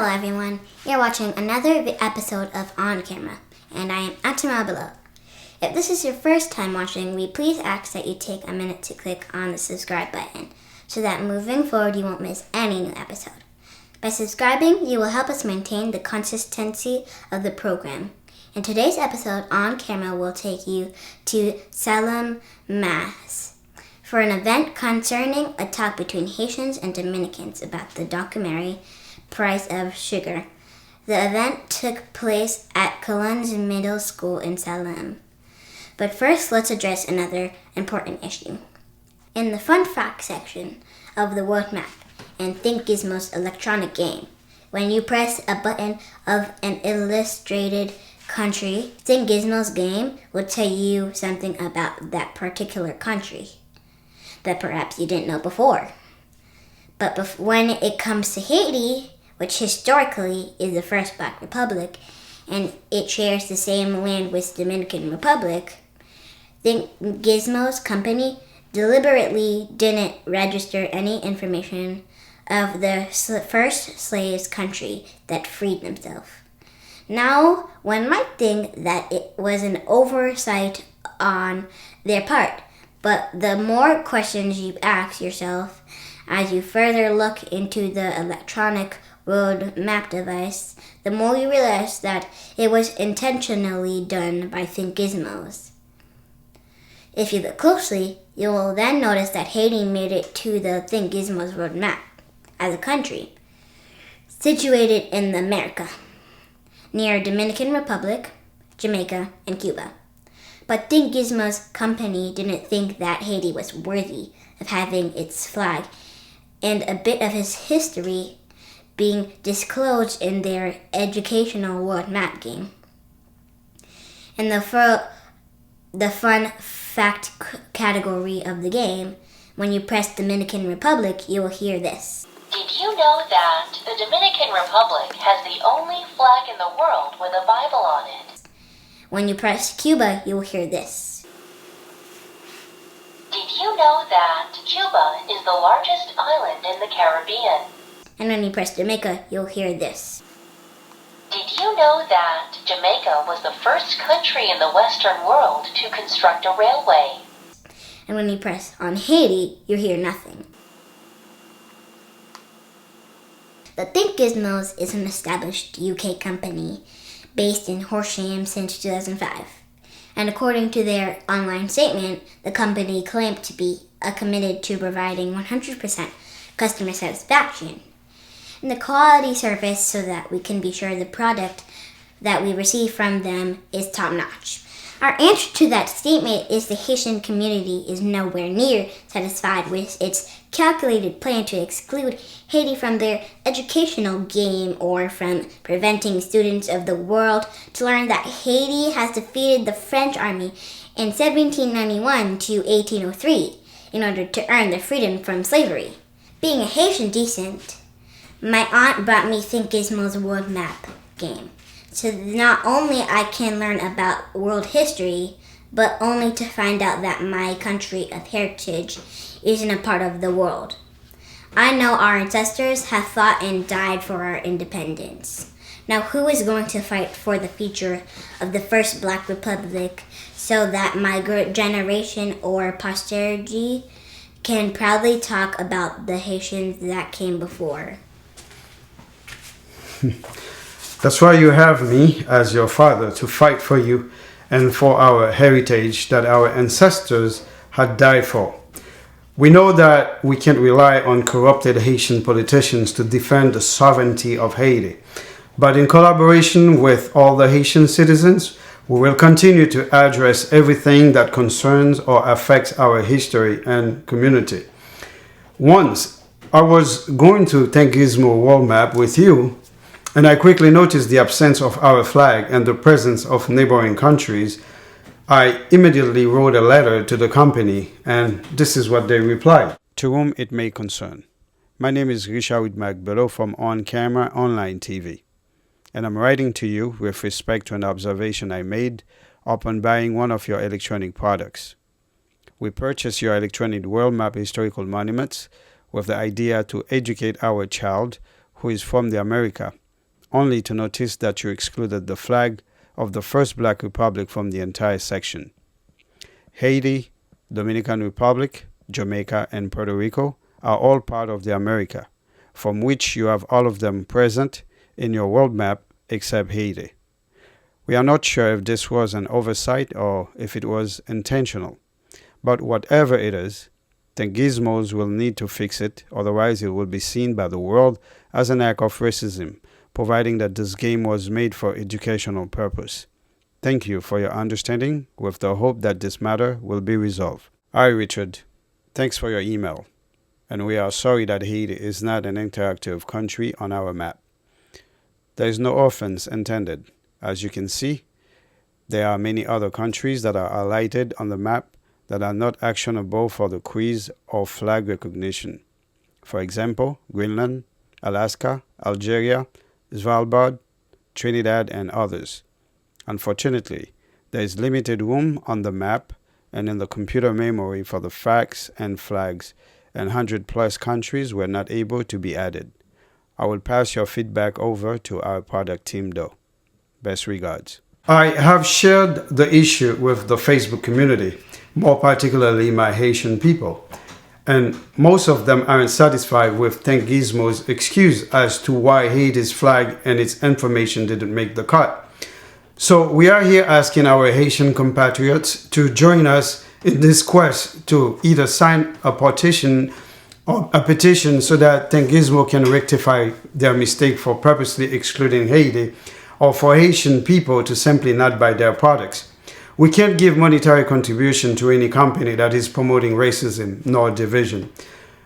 everyone. You're watching another episode of On Camera, and I am Atama below. If this is your first time watching, we please ask that you take a minute to click on the subscribe button so that moving forward you won't miss any new episode. By subscribing, you will help us maintain the consistency of the program. In today's episode, On Camera will take you to Salem, Mass, for an event concerning a talk between Haitians and Dominicans about the documentary Price of Sugar. The event took place at Colon's Middle School in Salem. But first, let's address another important issue. In the fun fact section of the world map and Think Gizmos Electronic Game, when you press a button of an illustrated country, Think Gizmos Game will tell you something about that particular country that perhaps you didn't know before. But when it comes to Haiti, which historically is the first Black Republic, and it shares the same land with the Dominican Republic, Think Gizmos Company deliberately didn't register any information of the first slaves country that freed themselves. Now, one might think that it was an oversight on their part, but the more questions you ask yourself as you further look into the electronic road map device, the more you realize that it was intentionally done by Think Gizmos. If you look closely, you will then notice that Haiti made it to the Think Gizmos road map as a country, situated in America, near Dominican Republic, Jamaica, and Cuba. But Think Gizmos Company didn't think that Haiti was worthy of having its flag and a bit of its history being disclosed in their educational world map game. In the fun fact category of the game, when you press Dominican Republic, you will hear this. Did you know that the Dominican Republic has the only flag in the world with a Bible on it? When you press Cuba, you will hear this. Did you know that Cuba is the largest island in the Caribbean? And when you press Jamaica, you'll hear this. Did you know that Jamaica was the first country in the Western world to construct a railway? And when you press on Haiti, you'll hear nothing. The Think Gizmos is an established UK company based in Horsham since 2005. And according to their online statement, the company claimed to be committed to providing 100% customer satisfaction and the quality service so that we can be sure the product that we receive from them is top-notch. Our answer to that statement is the Haitian community is nowhere near satisfied with its calculated plan to exclude Haiti from their educational game or from preventing students of the world to learn that Haiti has defeated the French army in 1791 to 1803 in order to earn their freedom from slavery. Being a Haitian descent, my aunt brought me Think Gizmos world map game. So not only I can learn about world history, but only to find out that my country of heritage isn't a part of the world. I know our ancestors have fought and died for our independence. Now who is going to fight for the future of the first Black Republic so that my generation or posterity can proudly talk about the Haitians that came before? That's why you have me as your father to fight for you and for our heritage that our ancestors had died for. We know that we can't rely on corrupted Haitian politicians to defend the sovereignty of Haiti. But in collaboration with all the Haitian citizens, we will continue to address everything that concerns or affects our history and community. Once I was going to Think Gizmo World Map with you, and I quickly noticed the absence of our flag and the presence of neighboring countries. I immediately wrote a letter to the company, and this is what they replied. To whom it may concern. My name is Richard Magbelo from On Camera Online TV, and I'm writing to you with respect to an observation I made upon buying one of your electronic products. We purchased your electronic world map historical monuments with the idea to educate our child who is from the America only to notice that you excluded the flag of the first Black Republic from the entire section. Haiti, Dominican Republic, Jamaica, and Puerto Rico are all part of the America, from which you have all of them present in your world map except Haiti. We are not sure if this was an oversight or if it was intentional, but whatever it is, then Gizmos will need to fix it, otherwise it will be seen by the world as an act of racism, providing that this game was made for educational purpose. Thank you for your understanding, with the hope that this matter will be resolved. Hi, Richard. Thanks for your email. And we are sorry that Haiti is not an interactive country on our map. There is no offense intended. As you can see, there are many other countries that are highlighted on the map that are not actionable for the quiz or flag recognition. For example, Greenland, Alaska, Algeria, Svalbard, Trinidad, and others. Unfortunately, there is limited room on the map and in the computer memory for the facts and flags, and 100+ countries were not able to be added. I will pass your feedback over to our product team though. Best regards. I have shared the issue with the Facebook community, more particularly my Haitian people, and most of them aren't satisfied with Thank Gizmo's excuse as to why Haiti's flag and its information didn't make the cut. So we are here asking our Haitian compatriots to join us in this quest to either sign a petition so that Thank Gizmo can rectify their mistake for purposely excluding Haiti, or for Haitian people to simply not buy their products. We can't give monetary contribution to any company that is promoting racism nor division.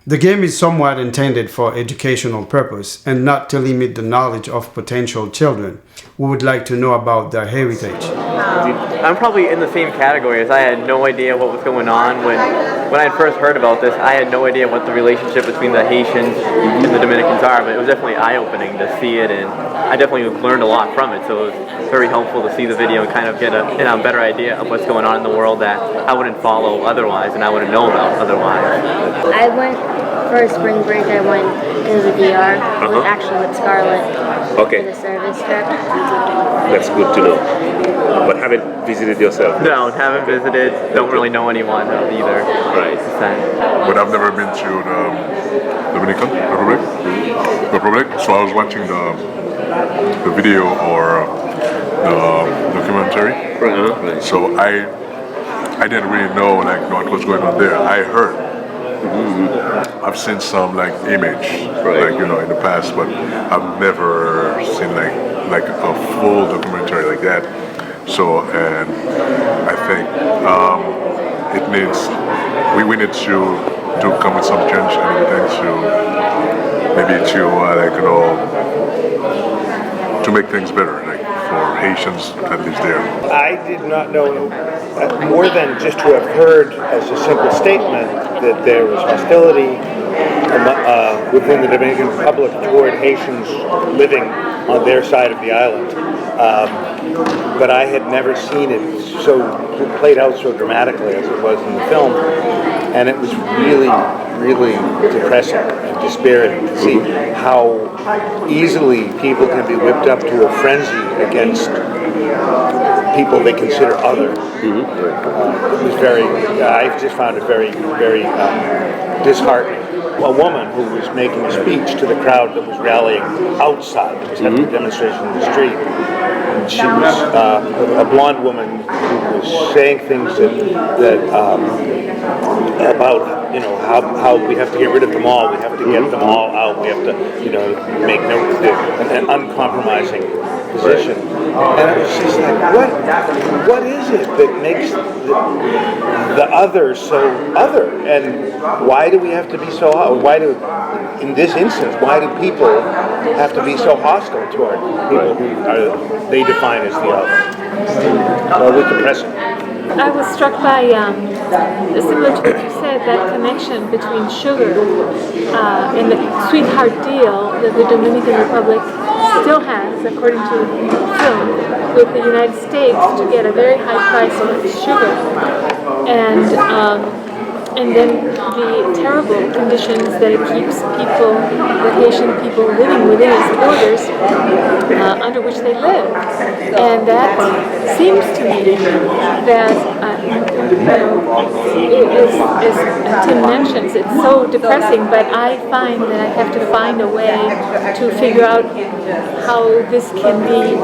The game is somewhat intended for educational purpose and not to limit the knowledge of potential children who would like to know about their heritage. I'm probably in the same category, as I had no idea what was going on. When I had first heard about this, I had no idea what the relationship between the Haitians and the Dominicans are, but it was definitely eye-opening to see it, and I definitely learned a lot from it, so it was very helpful to see the video and kind of get a better idea of what's going on in the world that I wouldn't follow otherwise and I wouldn't know about otherwise. I went for spring break. I went to the DR. Was actually with Scarlett for the service trip. That's good to know. But haven't visited yourself? No, haven't visited. Don't really know anyone either. Right. But I've never been to the Dominican Republic. So I was watching the video or the documentary. Right. So I didn't really know what was going on there. I heard. I've seen some image in the past, but I've never seen like a full documentary like that. So, and I think it needs we need to come with some change and everything to maybe to make things better, for Haitians that lives there. I did not know more than just to have heard as a simple statement that there was hostility within the Dominican Republic toward Haitians living on their side of the island. But I had never seen it so played out so dramatically as it was in the film, and it was really, really depressing and dispiriting to see how easily people can be whipped up to a frenzy against people they consider other. It was I just found it very, very disheartening. A woman who was making a speech to the crowd that was rallying outside, that was having a demonstration in the street. And she was a blonde woman who was saying things about how we have to get rid of them all, we have to get them all out, we have to make an uncompromising position. And it was just what is it that makes the other so other? And why do we have to be so in this instance, why do people have to be so hostile toward people who they define as the other? So we compress it. I was struck by, similar to what you said, that connection between sugar and the sweetheart deal that the Dominican Republic still has, according to the film, with the United States to get a very high price of sugar. And and then the terrible conditions that it keeps people, the Haitian people living within its borders, under which they live. And that seems to me that, as Tim mentions, it's so depressing, but I find that I have to find a way to figure out how this can be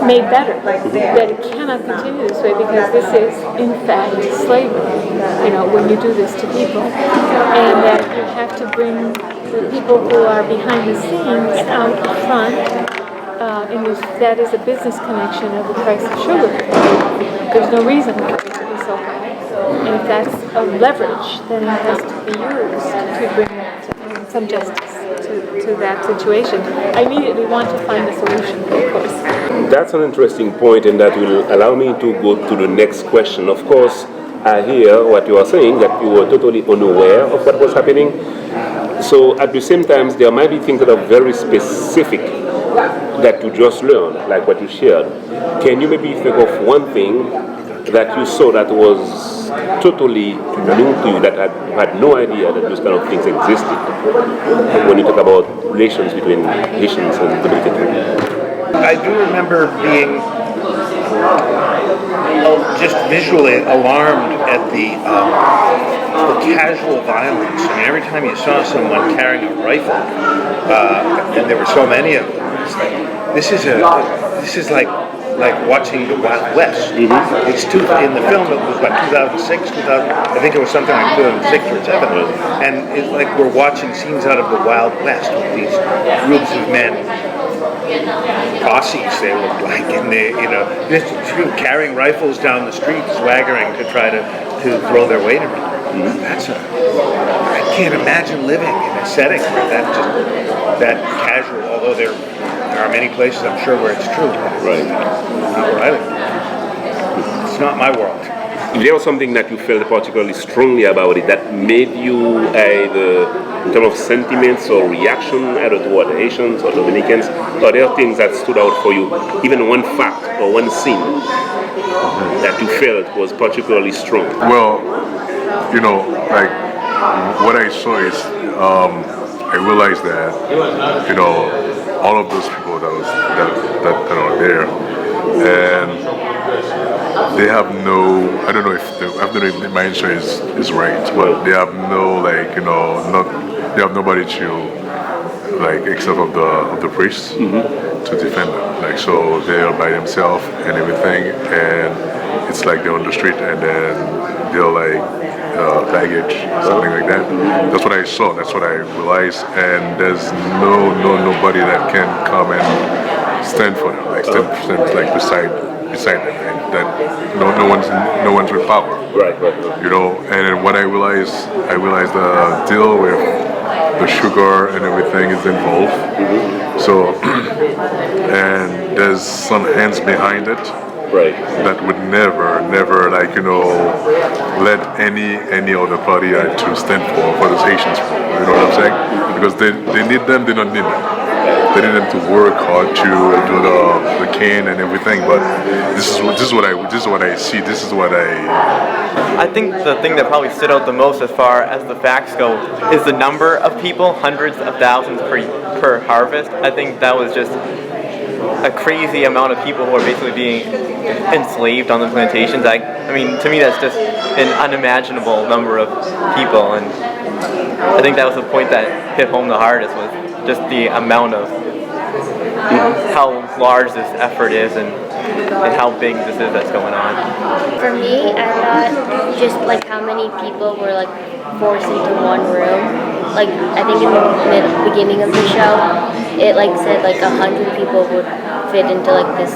made better, that it cannot continue this way, because this is in fact slavery, when you do this to people, and that you have to bring the people who are behind the scenes out front, in which that is a business connection of the price of sugar. There's no reason for it to be so high, and if that's a leverage, then it has to be used to bring some justice to that situation. I immediately want to find a solution, of course. That's an interesting point, and that will allow me to go to the next question. Of course, I hear what you are saying, that you were totally unaware of what was happening. So at the same time, there might be things that are very specific that you just learned, like what you shared. Can you maybe think of one thing that you saw that was totally new to you, that had no idea that those kind of things existed, when you talk about relations between Haitians and Dominicans? I do remember being just visually alarmed at the casual violence. I mean, every time you saw someone carrying a rifle, and there were so many of them, it's like, this is like watching the Wild West. Mm-hmm. It's in the film. It was what, 2006, 2000. I think it was something like 2006 or 7. And it's like we're watching scenes out of the Wild West with these groups of men. Posses, they looked like, and they, just carrying rifles down the street, swaggering to try to throw their weight around. I can't imagine living in a setting where that casual, although there are many places I'm sure where it's true. Right. Not where I live. It's not my world. If there was something that you felt particularly strongly about it that made you either in terms of sentiments or reaction either toward the Haitians or Dominicans, or there are things that stood out for you, even one fact or one scene that you felt was particularly strong? Well, like what I saw is I realized that all of those people that are there, and they have no, I don't know if my answer is right, but they have no, they have nobody to, except of the priests, to defend them. So they're by themselves and everything, and it's like they're on the street, and then they're baggage, something like that. That's what I saw. That's what I realized. And there's nobody that can come and stand for them, stand beside them. And that no one's with power. Right. And what I realized the deal with the sugar and everything is involved. Mm-hmm. So and there's some hands behind it. Right. That would never, let any other party to stand for those Haitians. You know what I'm saying? Because they need them, they don't need them. They need them to work hard to do the cane and everything. But this is what I see. This is what I think the thing that probably stood out the most as far as the facts go is the number of people, hundreds of thousands per harvest. I think that was just a crazy amount of people who are basically being enslaved on the plantations. I mean, to me, that's just an unimaginable number of people, and I think that was the point that hit home the hardest, was just the amount of how large this effort is and how big this is that's going on. For me, I thought just how many people were forced into one room. I think in the beginning of the show, it said 100 people would fit into this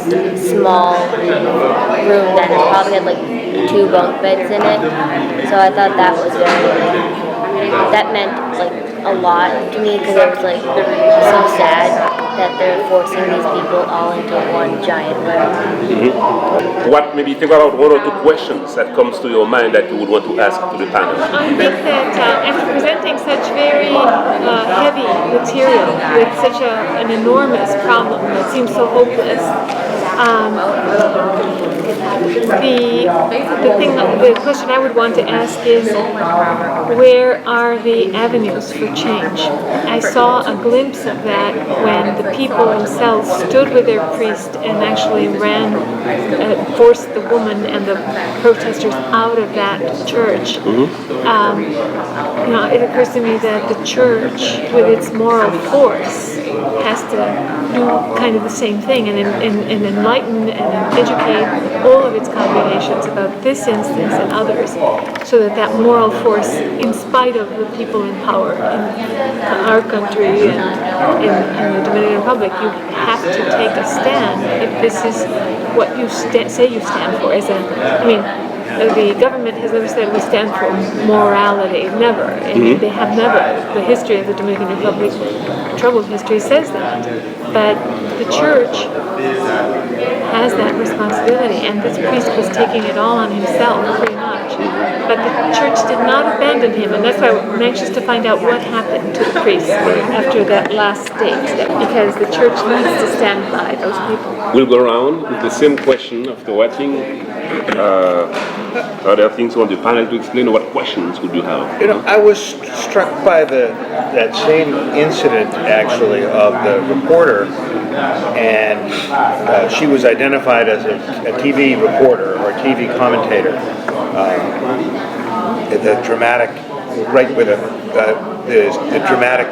small room that probably had 2 bunk beds in it. So I thought that was that meant a lot to me, because it was so sad that they're forcing these people all into one giant room. Mm-hmm. What, maybe think about 1 or 2 questions that comes to your mind that you would want to ask to the panel? I think that after presenting such very heavy material with such an enormous problem that seems so hopeless, The question I would want to ask is, where are the avenues for change? I saw a glimpse of that when the people themselves stood with their priest and actually forced the woman and the protesters out of that church. It occurs to me that the church, with its moral force, has to do kind of the same thing and enlighten and educate all of its congregations about this instance and others, so that moral force, in spite of the people in power in our country and in the Dominican Republic, you have to take a stand if this is what you say you stand for. The government has never said we stand for morality, never. And they have never. The history of the Dominican Republic, troubled history, says that. But the church has that responsibility, and this priest was taking it all on himself, pretty much. But the church did not abandon him, and that's why I'm anxious to find out what happened to the priest after that last stage, because the church needs to stand by those people. We'll go around with the same question after watching. Are there things on the panel to explain? What questions would you have? I was struck by that same incident, actually, of the reporter, and she was identified as a TV reporter or TV commentator. The dramatic, right with the dramatic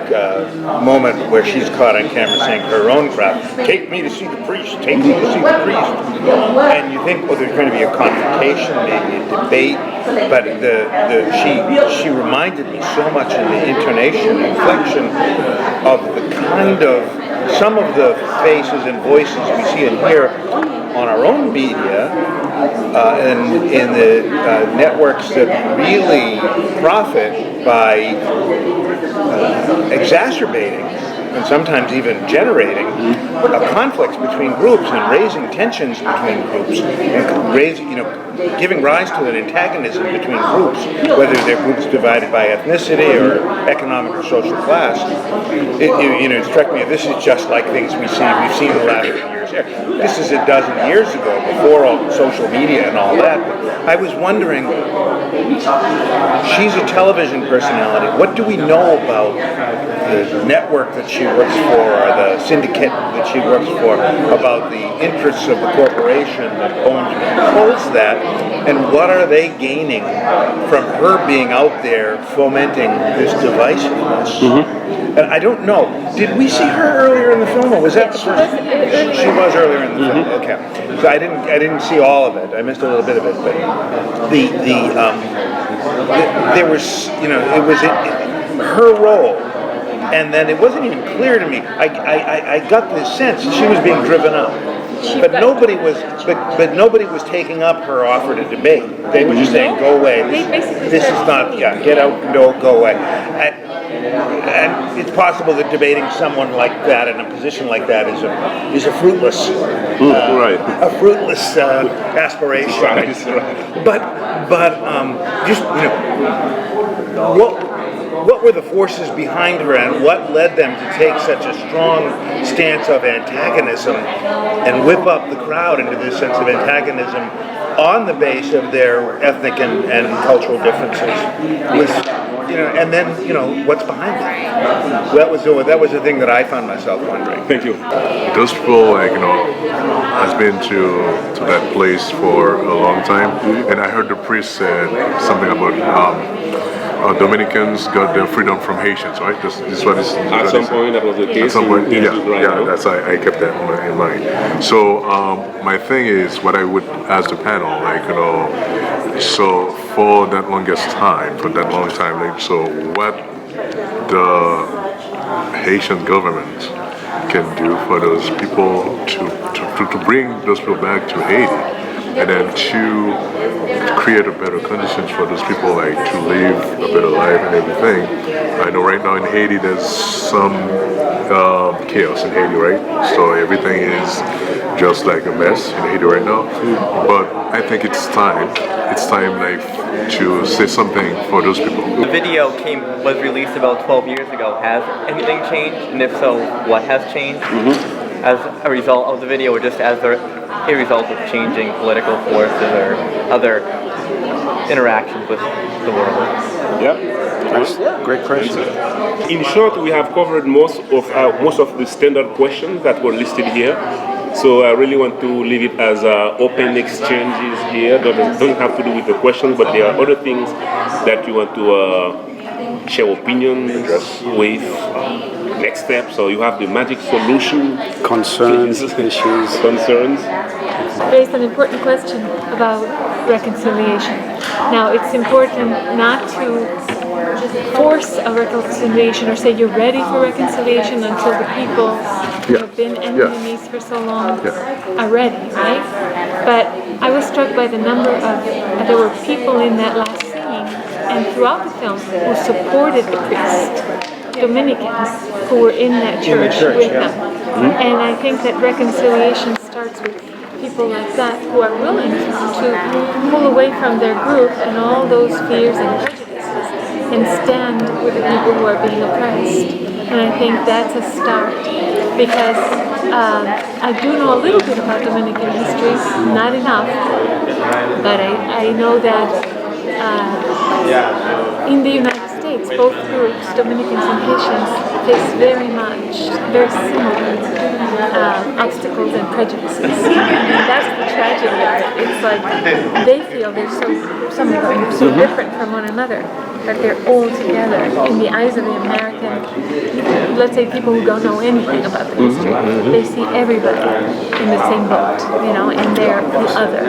moment where she's caught on camera saying her own crowd, "Take me to see the priest, take me to see the priest." And you think, well, there's going to be a confrontation, maybe a debate, but she reminded me so much in the intonation and inflection of the kind of, some of the faces and voices we see and hear on our own media and in the networks that really profit by exacerbating and sometimes even generating conflicts between groups and raising tensions between groups and giving rise to an antagonism between groups, whether they're groups divided by ethnicity or economic or social class. It struck me, this is just like things we've seen in the last few years. This is a dozen years ago, before all social media and all that. But I was wondering, she's a television personality. What do we know about the network that she works for, or the syndicate that she works for, about the interests of the corporation that owns and controls that, and what are they gaining from her being out there fomenting this divisiveness? And I don't know. Did we see her earlier in the film, or was that the first? She was earlier in the film. Okay, so I didn't see all of it. I missed a little bit of it, but there was, it was her role. And then it wasn't even clear to me. I got the sense she was being driven out, but nobody was taking up her offer to debate. They were just saying, "Go away. This is not. Yeah, get out. No, go away." And it's possible that debating someone like that in a position like that is a fruitless, a fruitless aspiration. Right. But just what were the forces behind her, and what led them to take such a strong stance of antagonism and whip up the crowd into this sense of antagonism on the base of their ethnic and cultural differences? And then what's behind that? That was the thing that I found myself wondering. Thank you. Those people, has been to that place for a long time, and I heard the priest said something about Dominicans got their freedom from Haitians, right? This is what is at some point that was the case. At some point, that's I kept that in mind. So my thing is, what I would ask the panel, so for that long time, so what the Haitian government can do for those people to bring those people back to Haiti, and then to create a better conditions for those people, to live a better life and everything. I know right now in Haiti there's some chaos in Haiti, right? So everything is just like a mess in Haiti right now. But I think it's time to say something for those people. The video was released about 12 years ago. Has anything changed? And if so, what has changed? As a result of the video, or just as the a result of changing political forces or other interactions with the world? Yeah, that's great question. In short, we have covered most of the standard questions that were listed here. So I really want to leave it as open exchanges here. Doesn't have to do with the questions, but there are other things that you want to share opinions with. Next step. So you have the magic solution. Concerns, issues. Concerns. Raised an important question about reconciliation. Now, it's important not to force a reconciliation or say you're ready for reconciliation until the people who have been enemies for so long are ready, right? But I was struck by the number of, there were people in that last scene and throughout the film who supported the priest. Dominicans who were in that church with them. And I think that reconciliation starts with people like that who are willing to pull away from their group and all those fears and prejudices and stand with the people who are being oppressed. And I think that's a start because I do know a little bit about Dominican history, not enough, but I know that in the United States, both groups, Dominicans and Haitians, face very similar obstacles and prejudices. And that's the tragedy of it. It's like they feel some of them are so different from one another, that they're all together in the eyes of the American, let's say people who don't know anything about the history. They see everybody in the same boat, and they're the other.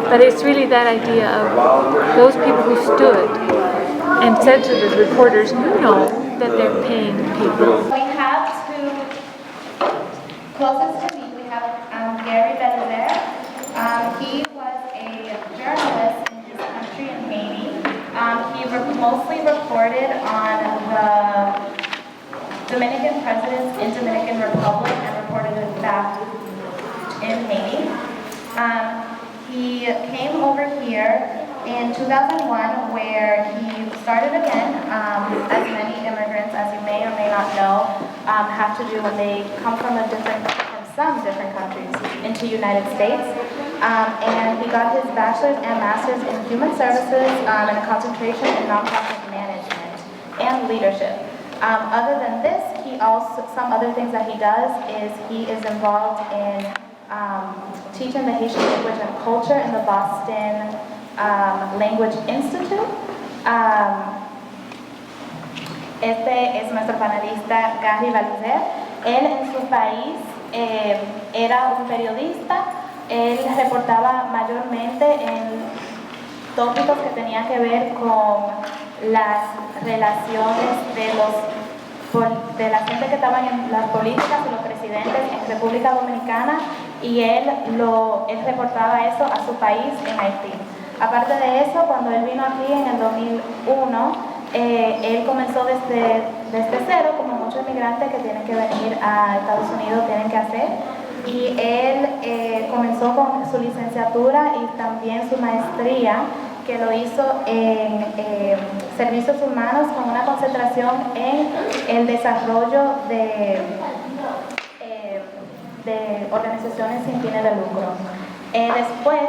But it's really that idea of those people who stood and said to the reporters, you know that they're paying people. We have closest to me, we have Gary Belizer. He was a journalist in his country in Haiti. He mostly reported on the Dominican presidents in Dominican Republic and reported it back in Haiti. He came over here in 2001, where he started again, as many immigrants, as you may or may not know, have to do when they come from some different countries into United States. And he got his bachelor's and master's in human services and a concentration in nonprofit management and leadership. Other than this, some other things that he does is he is involved in teaching the Haitian language and culture in the Boston Language Institute. Este es nuestro panelista Gary Belizer. Él en su país era un periodista. Él reportaba mayormente en tópicos que tenían que ver con las relaciones de la gente que estaban en las políticas y los presidentes en República Dominicana, y él reportaba eso a su país en Haití. Aparte de eso, cuando él vino aquí en el 2001, él comenzó desde cero, como muchos inmigrantes que tienen que venir a Estados Unidos tienen que hacer, y él comenzó con su licenciatura y también su maestría, que lo hizo en servicios humanos con una concentración en el desarrollo de organizaciones sin fines de lucro. Después,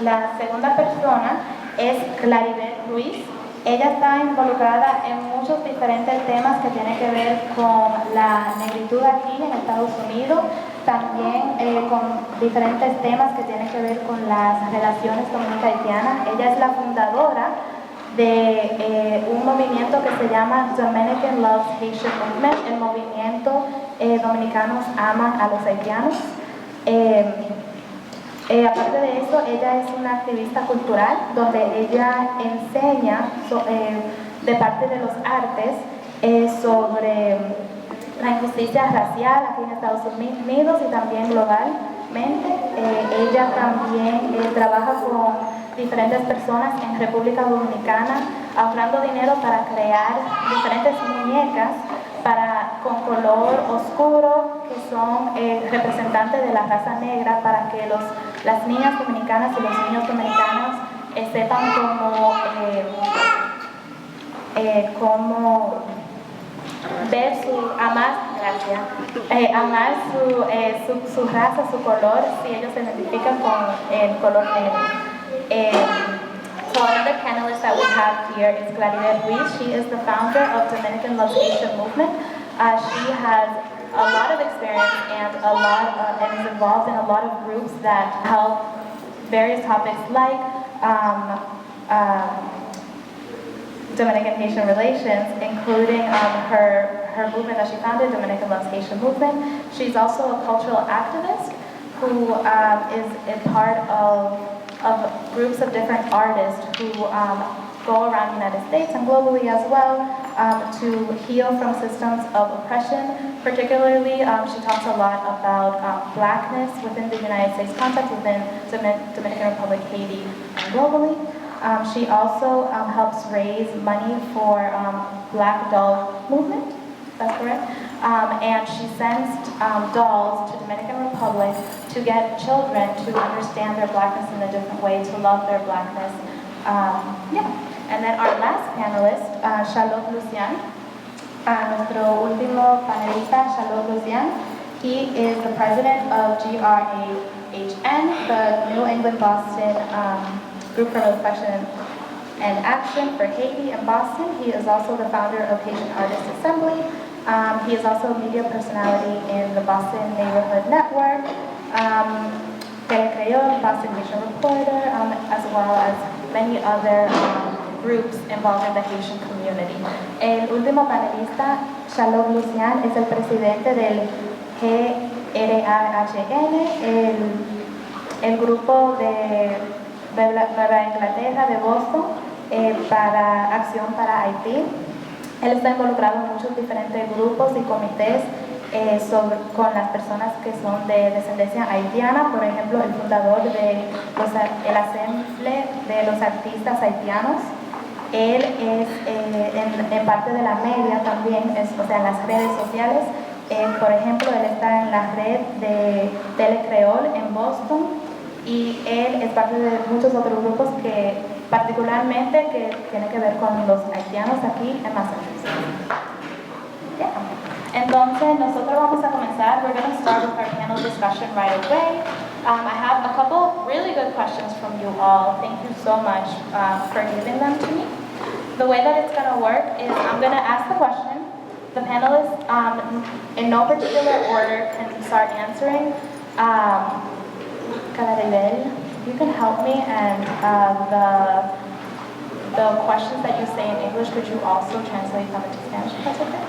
la segunda persona es Claribel Ruiz. Ella está involucrada en muchos diferentes temas que tienen que ver con la negritud aquí en Estados Unidos, también con diferentes temas que tienen que ver con las relaciones dominico-haitianas. Ella es la fundadora de un movimiento que se llama Dominican Loves Haitian Movement, el movimiento Dominicanos Aman a los Haitianos. Aparte de eso, ella es una activista cultural donde ella enseña de parte de los artes sobre la injusticia racial aquí en Estados Unidos y también globalmente. Ella también trabaja con diferentes personas en República Dominicana ahorrando dinero para crear diferentes muñecas con color oscuro que son representantes de la raza negra, para que las niñas dominicanas y los niños dominicanos sepan cómo ver amar Gracias. Amar su raza, su color, si ellos se identifican con el color negro. So another panelist that we have here is Claridad Ruiz. She is the founder of Dominican Loves Haitian movement. She has a lot of experience and is involved in a lot of groups that help various topics like Dominican-Haitian relations, including her movement that she founded, Dominican Loves Haitian movement. She's also a cultural activist who is a part of groups of different artists who go around the United States and globally as well to heal from systems of oppression. Particularly, she talks a lot about blackness within the United States context, within Dominican Republic, Haiti, and globally. She also helps raise money for Black Doll Movement, that's correct. And she sends dolls to Dominican Republic to get children to understand their blackness in a different way, to love their blackness. And then our last panelist, Charlotte Lucian, nuestro último panelista, Charlotte Lucian. He is the president of GRAHN, the New England Boston Group for Reflection and Action for Haiti in Boston. He is also the founder of Haitian Artists Assembly. He is also a media personality in the Boston Neighborhood Network, Telecreol, Boston Haitian Reporter, as well as many other groups involved in the Haitian community. El último panelista, Charlotte Lucian, es el presidente del GRAHN, el grupo de Nueva Inglaterra, de Boston, para Acción para Haití. Él está involucrado en muchos diferentes grupos y comités con las personas que son de descendencia haitiana. Por ejemplo, el fundador de el Asamblea de los Artistas Haitianos. Él es en parte de la media también, o sea, en las redes sociales. Por ejemplo, él está en la red de Telecreol en Boston y él es parte de muchos otros grupos que particularmente que tienen que ver con los haitianos aquí en Massachusetts. Entonces, nosotros vamos a comenzar. We're going to start with our panel discussion right away. I have a couple really good questions from you all. Thank you so much for giving them to me. The way that it's going to work is I'm going to ask the question. The panelists, in no particular order, can start answering. Calaribel, you can help me, and the questions that you say in English, could you also translate them into Spanish, if that's okay?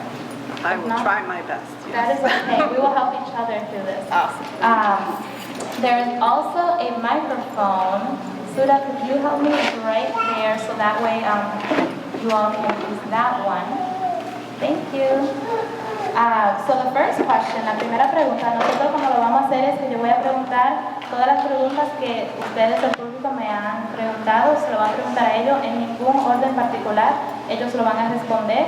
I will try my best. Yes. That is okay. We will help each other through this. Awesome. There is also a microphone. Suda, could you help me right there so that way you all can use that one. Thank you. So the first question, la primera pregunta, nosotros como lo vamos a hacer es que yo voy a preguntar todas las preguntas que ustedes, el público, me han preguntado, se lo van a preguntar a ellos en ningún orden particular, ellos lo van a responder.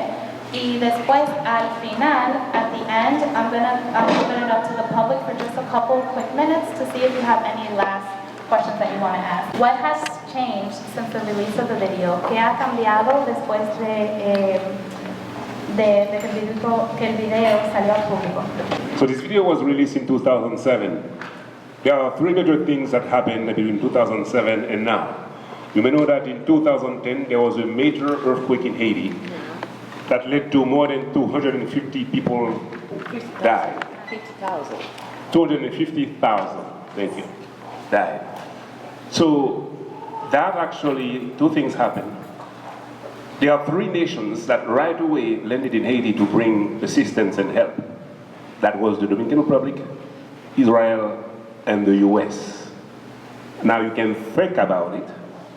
Y después, al final, at the end, I'm open it up to the public for just a couple quick minutes to see if you have any last questions that you want to ask. What has changed since the release of the video? ¿Qué ha cambiado después de que el video salió al público? So this video was released in 2007. There are three major things that happened between 2007 and now. You may know that in 2010 there was a major earthquake in Haiti that led to more than 250 people died. 50,000. 250,000, thank you, died. So that actually, two things happened. There are three nations that right away landed in Haiti to bring assistance and help. That was the Dominican Republic, Israel, and the US. Now you can think about it.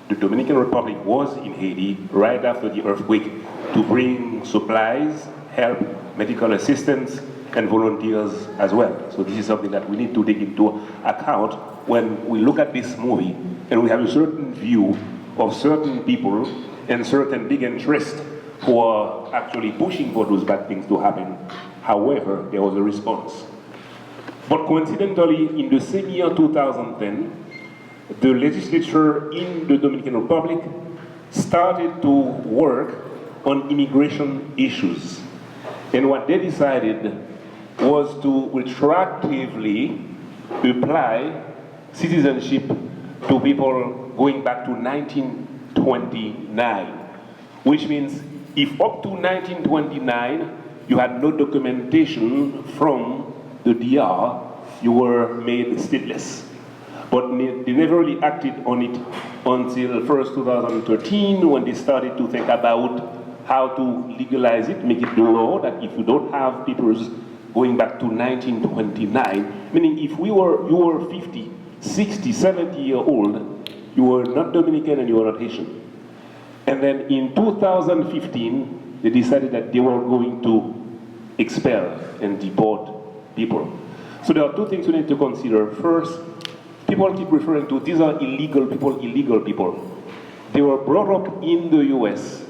The Dominican Republic was in Haiti right after the earthquake to bring supplies, help, medical assistance, and volunteers as well. So this is something that we need to take into account when we look at this movie and we have a certain view of certain people and certain big interests who are actually pushing for those bad things to happen. However, there was a response. But coincidentally, in the same year 2010, the legislature in the Dominican Republic started to work on immigration issues. And what they decided was to retroactively apply citizenship to people going back to 1929, which means if up to 1929 you had no documentation from the DR, you were made stateless. But they never really acted on it until first 2013 when they started to think about how to legalize it, make it the law that if you don't have papers going back to 1929, meaning if you were 50, 60, 70-year-old, you were not Dominican and you were not Haitian. And then in 2015, they decided that they were going to expel and deport people. So there are two things we need to consider. First, people keep referring to these are illegal people, illegal people. They were brought up in the US,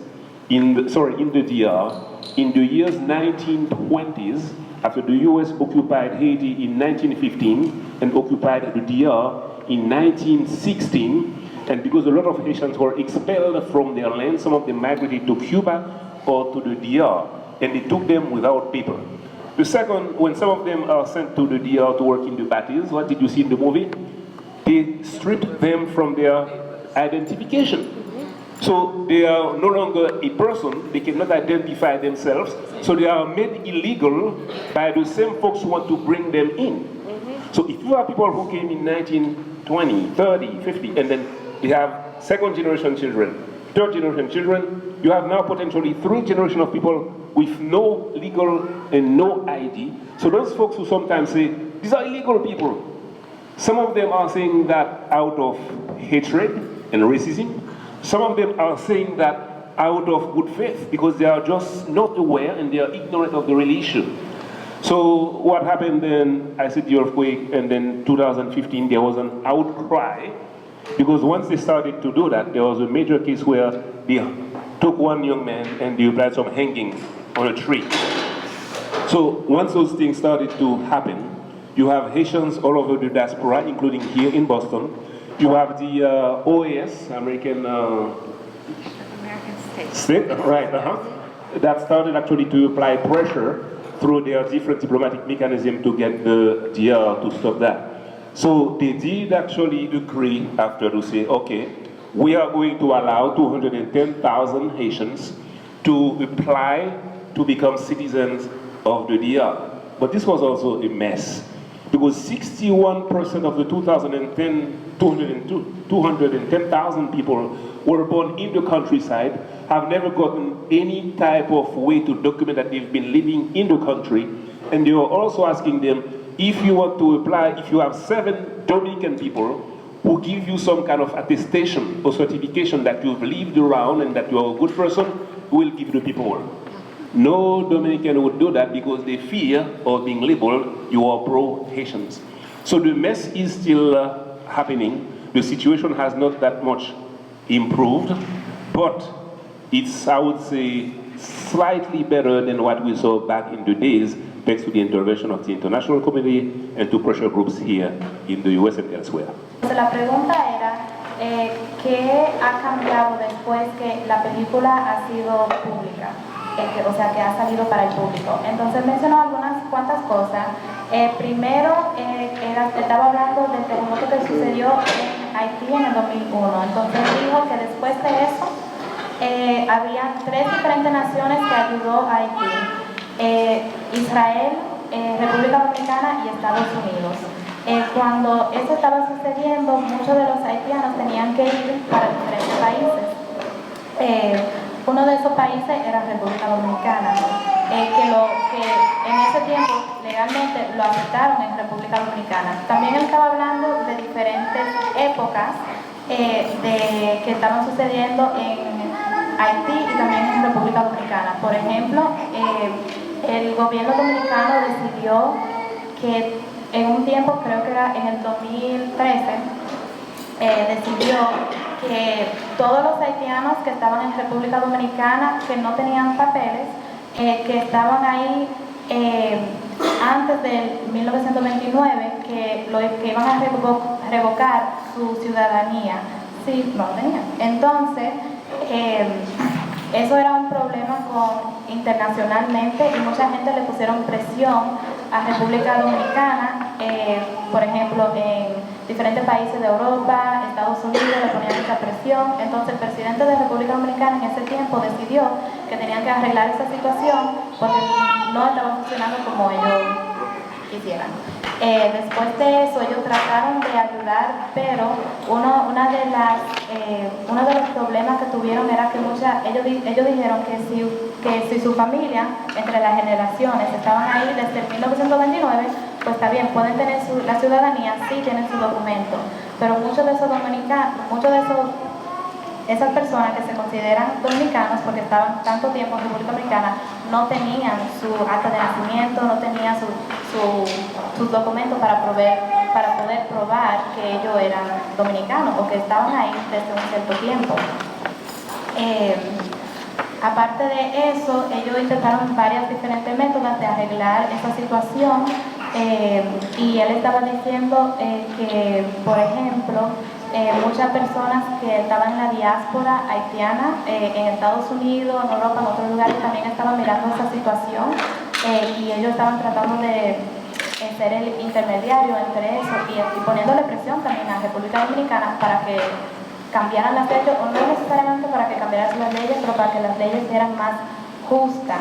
in the DR, in the years 1920s, after the US occupied Haiti in 1915 and occupied the DR in 1916, and because a lot of Haitians were expelled from their land, some of them migrated to Cuba or to the DR, and they took them without paper. The second, when some of them are sent to the DR to work in the battles, what did you see in the movie? They stripped them from their identification. So they are no longer a person, they cannot identify themselves, so they are made illegal by the same folks who want to bring them in. So if you have people who came in 1920, 30, 50, and then they have second generation children, third generation children, you have now potentially three generations of people with no legal and no ID. So those folks who sometimes say, these are illegal people, some of them are saying that out of hatred and racism. Some of them are saying that out of good faith because they are just not aware and they are ignorant of the relation. So what happened then, I said the earthquake, and then 2015 there was an outcry because once they started to do that, there was a major case where they took one young man and they applied some hanging on a tree. So once those things started to happen, you have Haitians all over the diaspora, including here in Boston. You have the OAS, American State, right? That started actually to apply pressure through their different diplomatic mechanisms to get the DR to stop that. So they did actually agree after to say, okay, we are going to allow 210,000 Haitians to apply to become citizens of the DR. But this was also a mess because 61% of the 210,000 people were born in the countryside, have never gotten any type of way to document that they've been living in the country, and they were also asking them, if you want to apply, if you have 7 Dominican people who give you some kind of attestation or certification that you've lived around and that you're a good person, we'll give you the paperwork. No Dominican would do that because they fear of being labeled, you are pro-Haitians. So the mess is still happening. The situation has not that much improved, but it's, I would say, slightly better than what we saw back in the days, thanks to the intervention of the international community and to pressure groups here in the US and elsewhere. La pregunta era, ¿qué ha cambiado después que la película ha sido pública? O sea, que ha salido para el público. Entonces mencionó algunas cuantas cosas. Primero, estaba hablando del terremoto que sucedió en Haití en el 2001. Entonces dijo que después de eso, había 3 diferentes naciones que ayudó a Haití. Israel, República Dominicana y Estados Unidos. Cuando eso estaba sucediendo, muchos de los haitianos tenían que ir para diferentes países. Uno de esos países era República Dominicana, que en ese tiempo legalmente lo aceptaron en República Dominicana. También él estaba hablando de diferentes épocas que estaban sucediendo en Haití y también en República Dominicana. Por ejemplo, el gobierno dominicano decidió que en un tiempo, creo que era en el 2013, decidió que todos los haitianos que estaban en República Dominicana, que no tenían papeles, que estaban ahí antes del 1929, que iban a revocar su ciudadanía. Sí, no tenían. Entonces, eso era un problema internacionalmente y mucha gente le pusieron presión a República Dominicana, por ejemplo, en diferentes países de Europa, Estados Unidos, le ponían esa presión. Entonces el presidente de República Dominicana en ese tiempo decidió que tenían que arreglar esa situación porque no estaba funcionando como ellos quisieran. Después de eso ellos trataron de ayudar, pero uno de los problemas que tuvieron era que ellos dijeron que si su familia, entre las generaciones, estaban ahí desde 1929, pues está bien, pueden tener la ciudadanía, sí tienen su documento, pero muchos de esos dominicanos, esas personas que se consideran dominicanos porque estaban tanto tiempo en República Dominicana, no tenían su acta de nacimiento, no tenían sus documentos para poder probar que ellos eran dominicanos o que estaban ahí desde un cierto tiempo. Aparte de eso, ellos intentaron varios diferentes métodos de arreglar esa situación y él estaba diciendo que, por ejemplo, muchas personas que estaban en la diáspora haitiana en Estados Unidos, en Europa, en otros lugares también estaban mirando esa situación y ellos estaban tratando de ser el intermediario entre eso y poniéndole presión también a la República Dominicana para que cambiaran las leyes, o no necesariamente para que cambiaran las leyes, pero para que las leyes fueran más justas.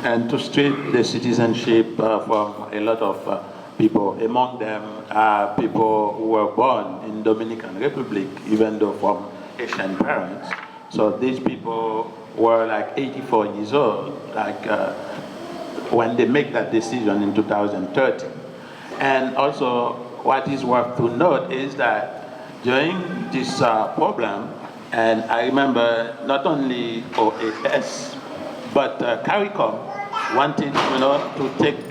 And to strip the citizenship from a lot of people, among them people who were born in Dominican Republic, even though from Haitian parents. So these people were like 84 years old, when they make that decision in 2013. And also, what is worth to note is that during this problem, and I remember not only OAS, but CARICOM wanted, to take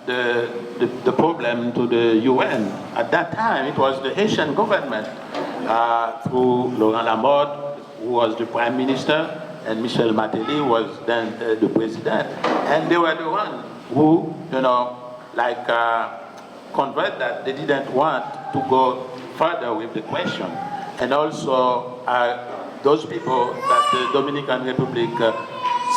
the problem to the UN. At that time, it was the Haitian government through Laurent Lamothe, who was the prime minister, and Michel Martelly was then the president. And they were the ones who, conveyed that they didn't want to go further with the question. And also, those people that the Dominican Republic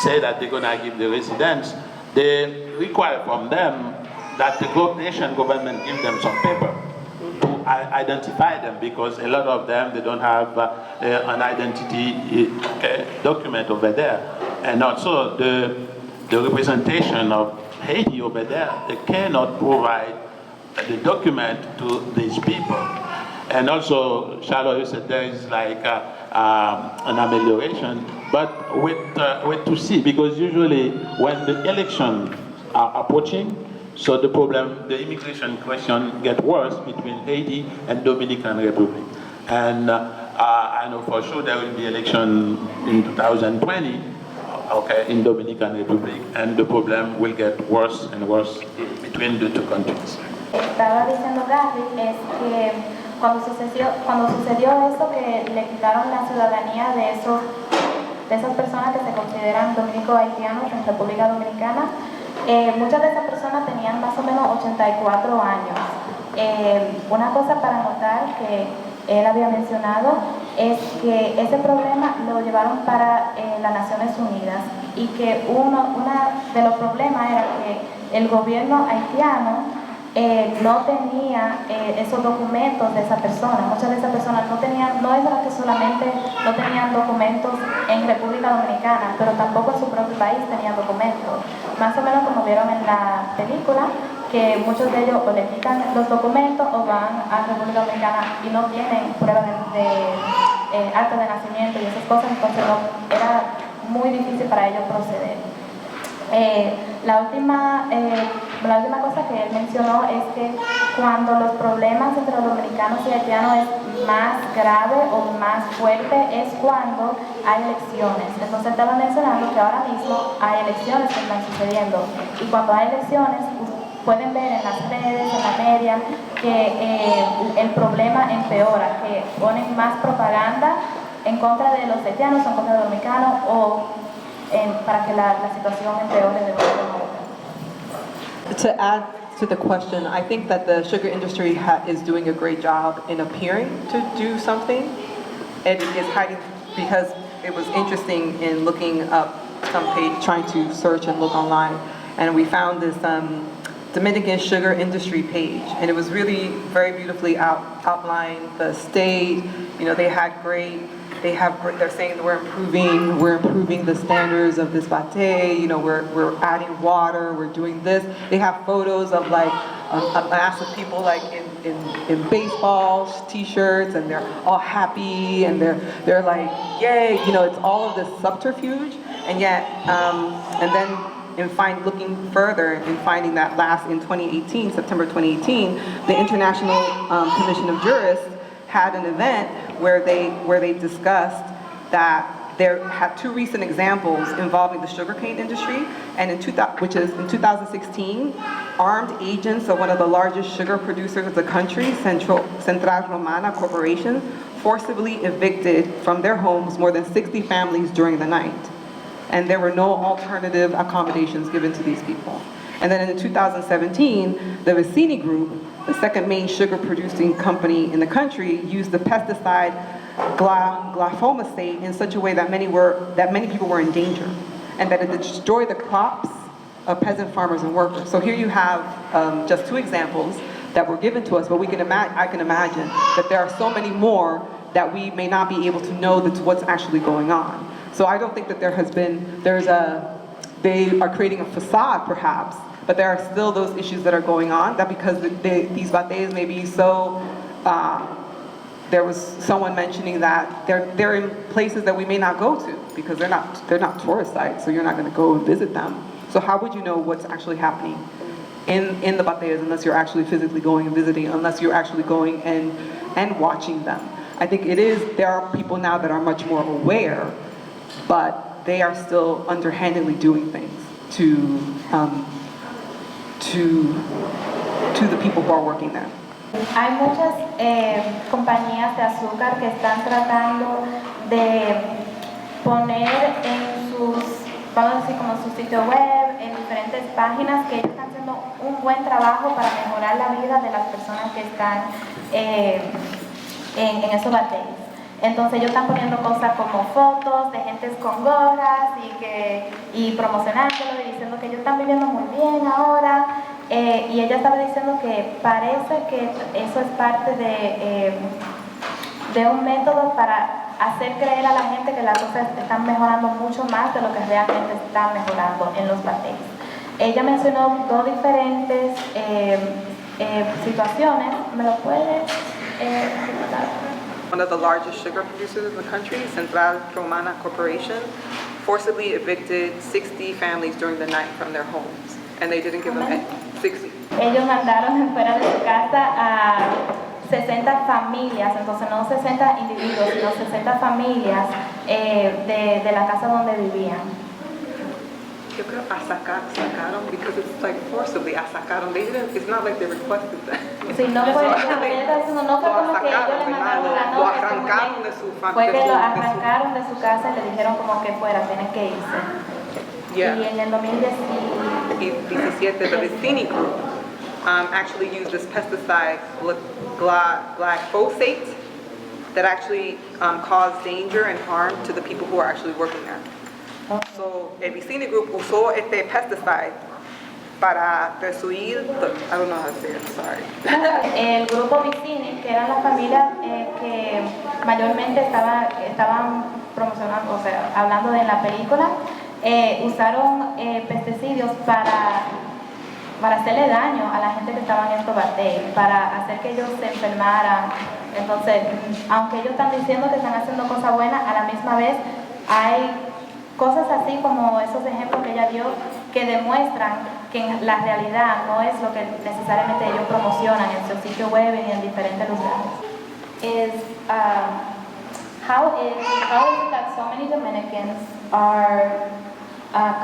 say that they're going to give the residents, they require from them that the Haitian government give them some paper to identify them, because a lot of them, they don't have an identity document over there. And also the representation of Haiti over there, they cannot provide the document to these people. And also, Charlotte, you said there is like an amelioration, but wait to see, because usually when the elections are approaching, so the immigration question get worse between Haiti and Dominican Republic. And I know for sure there will be election in 2020, in Dominican Republic, and the problem will get worse and worse between the two countries. Estaba diciendo Gary es que cuando sucedió eso, que le quitaron la ciudadanía de esas personas que se consideran dominico-haitianos en República Dominicana, muchas de esas personas tenían más o menos 84 años. Una cosa para notar que él había mencionado es que ese problema lo llevaron para las Naciones Unidas y que uno de los problemas era que el gobierno haitiano no tenía esos documentos de esa persona. Muchas de esas personas no era que solamente no tenían documentos en República Dominicana, pero tampoco en su propio país tenían documentos. Más o menos como vieron en la película, que muchos de ellos o le quitan los documentos o van a República Dominicana y no tienen pruebas de acta de nacimiento y esas cosas, entonces era muy difícil para ellos proceder. La última cosa que él mencionó es que cuando los problemas entre los dominicanos y haitianos es más grave o más fuerte es cuando hay elecciones. Entonces estaba mencionando que ahora mismo hay elecciones que están sucediendo y cuando hay elecciones pueden ver en las redes, en la media, que el problema empeora, que ponen más propaganda en contra de los haitianos o en contra de los dominicanos para que la situación empeore de forma u otra. To add to the question, I think that the sugar industry is doing a great job in appearing to do something. It is hiding, because it was interesting in looking up some page, trying to search and look online, and we found this Dominican sugar industry page, and it was really very beautifully outlined. The state, you know, they're saying that we're improving the standards of this bate. You know, we're adding water, we're doing this. They have photos of like a mass of people like in baseball t-shirts, and they're all happy, and they're like, yay, you know, it's all of this subterfuge, and yet, and then looking further and finding that in 2018, September 2018, the International Commission of Jurists had an event where they discussed that there had two recent examples involving the sugarcane industry, and in 2016, armed agents of one of the largest sugar producers of the country, Central Romana Corporation, forcibly evicted from their homes more than 60 families during the night. And there were no alternative accommodations given to these people. And then in 2017, the Vicini Group, the second main sugar producing company in the country, used the pesticide glyphosate in such a way that many people were in danger, and that it destroyed the crops of peasant farmers and workers. So here you have just two examples that were given to us, but I can imagine that there are so many more that we may not be able to know that's what's actually going on. So I don't think that they are creating a facade perhaps, but there are still those issues that are going on, that because these bates may be so, there was someone mentioning that they're in places that we may not go to because they're not tourist sites, so you're not gonna go and visit them. So how would you know what's actually happening in the bates unless you're actually physically going and visiting, unless you're actually going and watching them? I think there are people now that are much more aware, but they are still underhandedly doing things to the people who are working there. Hay muchas compañías de azúcar que están tratando de poner en sus, vamos a decir, como su sitio web, en diferentes páginas, que ellos están haciendo un buen trabajo para mejorar la vida de las personas que están en esos bateos. Entonces ellos están poniendo cosas como fotos de gentes con gorras y promocionándolo y diciendo que ellos están viviendo muy bien ahora. Y ella estaba diciendo que parece que eso es parte de un método para hacer creer a la gente que las cosas están mejorando mucho más de lo que realmente están mejorando en los bateos. Ella mencionó dos diferentes situaciones. ¿Me lo puedes explicar? One of the largest sugar producers in the country, Central Romana Corporation, forcibly evicted 60 families during the night from their homes, and they didn't give them 60. Ellos mandaron fuera de su casa a 60 familias, entonces no 60 individuos, sino 60 familias de la casa donde vivían. Yo creo sacaron, because it's like forcibly sacaron. They didn't. It's not like they requested that. Sí, no fue como que ellos le mandaron la nota, fue que lo arrancaron de su casa y le dijeron como que fuera, tienen que irse. Yeah. Y en el 2017, the Vicini Group actually used this pesticide glyphosate that actually caused danger and harm to the people who are actually working there. So, el Vicini Group usó este pesticide para destruir, I don't know how to say it, sorry. El grupo Vicini, que eran las familias que mayormente estaban promocionando, o sea, hablando de la película, usaron pesticidas para hacerle daño a la gente que estaba en estos bateos, para hacer que ellos se enfermaran. Entonces, aunque ellos están diciendo que están haciendo cosas buenas, a la misma vez hay cosas así como esos ejemplos que ella dio que demuestran que en la realidad no es lo que necesariamente ellos promocionan en su sitio web y en diferentes lugares. How is it that so many Dominicans are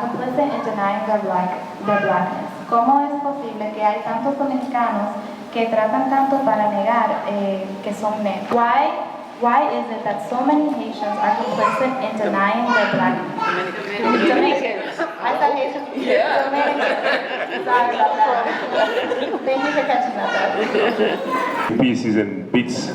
complicit in denying their blackness? ¿Cómo es posible que hay tantos dominicanos que tratan tanto para negar que son negros? Why is it that so many Haitians are complicit in denying their blackness? Dominicans. I thought Haitians. Yeah. Dominicans. Sorry about that. Thank you for catching that. Pieces and bits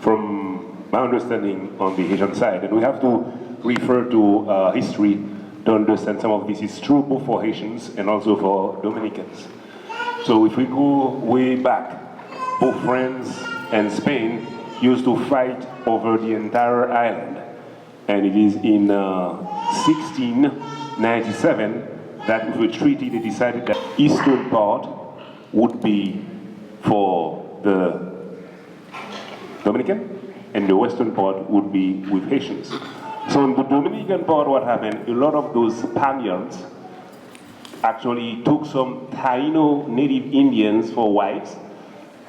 from my understanding on the Haitian side, and we have to refer to history to understand some of this is true both for Haitians and also for Dominicans. So if we go way back, both France and Spain used to fight over the entire island. And it is in 1697 that with a treaty they decided that eastern part would be for the Dominican and the western part would be with Haitians. So in the Dominican part, what happened, a lot of those Spaniards actually took some Taino native Indians for wives,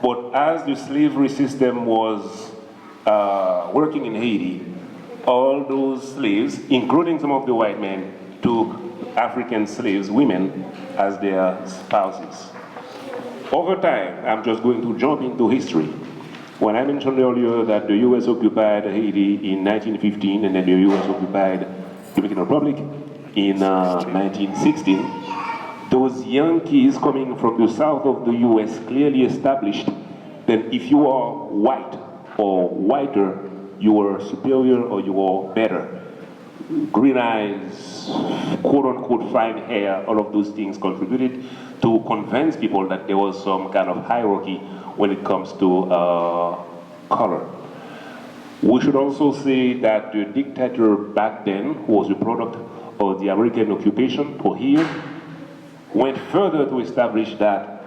but as the slavery system was working in Haiti, all those slaves, including some of the white men, took African slaves, women, as their spouses. Over time, I'm just going to jump into history. When I mentioned earlier that the US occupied Haiti in 1915 and then the US occupied Dominican Republic in 1916, those Yankees coming from the south of the US clearly established that if you are white or whiter, you are superior or you are better. Green eyes, quote-unquote fine hair, all of those things contributed to convince people that there was some kind of hierarchy when it comes to color. We should also say that the dictator back then, who was a product of the American occupation for here, went further to establish that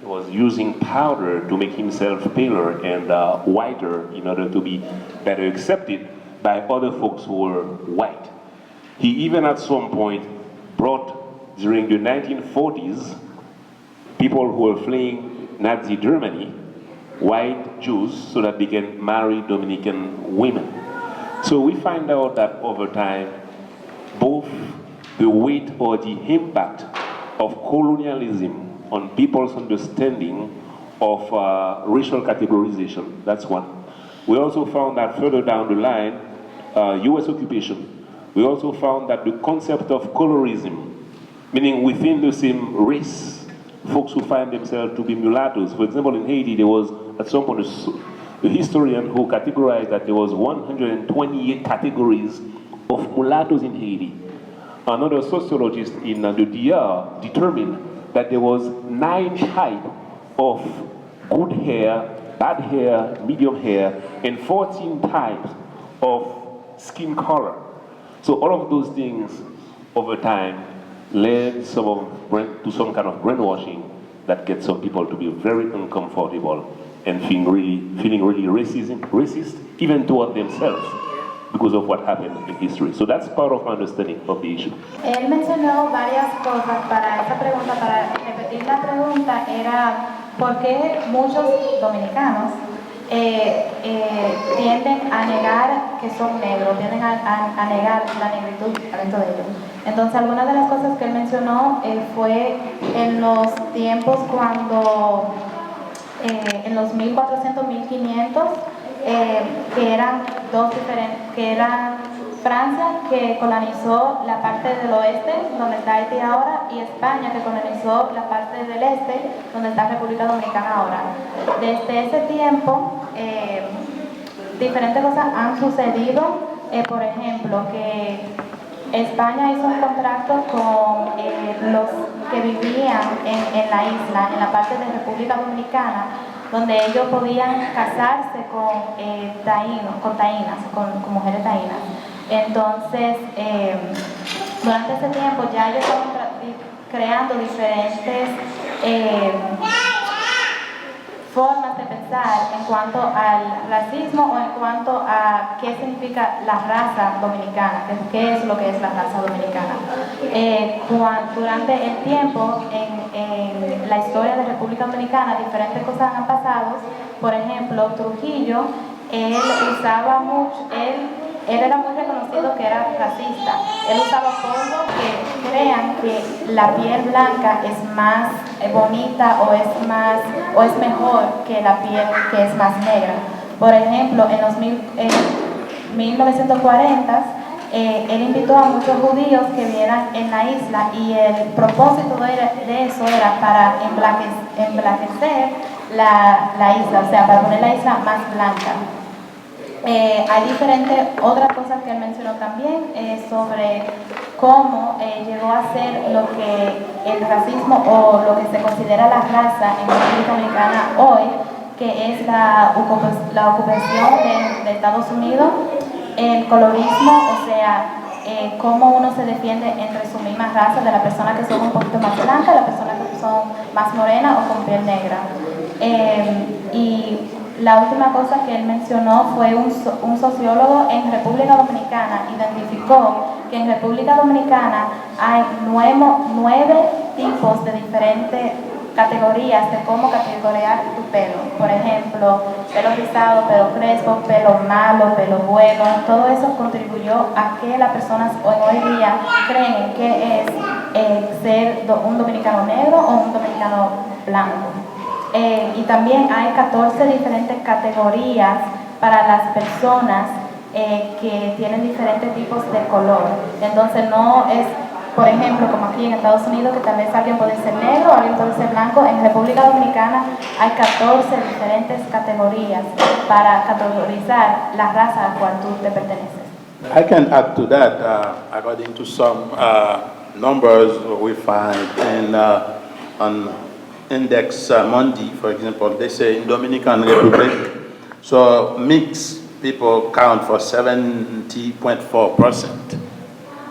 he was using powder to make himself paler and whiter in order to be better accepted by other folks who were white. He even at some point brought, during the 1940s, people who were fleeing Nazi Germany, white Jews, so that they can marry Dominican women. So we find out that over time, both the weight or the impact of colonialism on people's understanding of racial categorization, that's one. We also found that further down the line, US occupation, we also found that the concept of colorism, meaning within the same race, folks who find themselves to be mulattoes. For example, in Haiti, there was at some point a historian who categorized that there was 128 categories of mulattoes in Haiti. Another sociologist in the DR determined that there was 9 types of good hair, bad hair, medium hair, and 14 types of skin color. So all of those things over time led to some kind of brainwashing that gets some people to be very uncomfortable and feeling really racist, even toward themselves, because of what happened in history. So that's part of my understanding of the issue. Él mencionó varias cosas para esa pregunta. Para repetir la pregunta, era por qué muchos dominicanos tienden a negar que son negros, tienden a negar la negritud dentro de ellos. Entonces, algunas de las cosas que él mencionó fue en los tiempos cuando, en los 1400, 1500, que eran dos diferentes, que eran Francia, que colonizó la parte del oeste, donde está Haití ahora, y España, que colonizó la parte del este, donde está República Dominicana ahora. Desde ese tiempo, diferentes cosas han sucedido. Por ejemplo, que España hizo un contrato con los que vivían en la isla, en la parte de República Dominicana, donde ellos podían casarse con mujeres taínas. Entonces, durante ese tiempo ya ellos estaban creando diferentes formas de pensar en cuanto al racismo o en cuanto a qué significa la raza dominicana, qué es lo que es la raza dominicana. Durante el tiempo, en la historia de República Dominicana, diferentes cosas han pasado. Por ejemplo, Trujillo, él era muy reconocido que era racista. Él usaba polvo que crean que la piel blanca es más bonita o es mejor que la piel que es más negra. Por ejemplo, en los 1940, él invitó a muchos judíos que vieran en la isla, y el propósito de eso era para emblanquecer la isla, o sea, para poner la isla más blanca. Hay diferentes otras cosas que él mencionó también sobre cómo llegó a ser lo que el racismo o lo que se considera la raza en la República Dominicana hoy, que es la ocupación de Estados Unidos, el colorismo, o sea, cómo uno se defiende entre su misma raza, de las personas que son un poquito más blancas, las personas que son más morenas o con piel negra. Y la última cosa que él mencionó fue un sociólogo en República Dominicana identificó que en República Dominicana hay 9 tipos de diferentes categorías de cómo categorizar tu pelo. Por ejemplo, pelo rizado, pelo crespo, pelo malo, pelo bueno. Todo eso contribuyó a que las personas hoy día creen que es ser un dominicano negro o un dominicano blanco. Y también hay 14 diferentes categorías para las personas que tienen diferentes tipos de color. Entonces no es, por ejemplo, como aquí en Estados Unidos, que tal vez alguien puede ser negro, alguien puede ser blanco. En República Dominicana hay 14 diferentes categorías para categorizar la raza a la cual tú te perteneces. I can add to that, according to some numbers we find on Index Mundi, for example, they say in Dominican Republic, so mixed people count for 70.4%,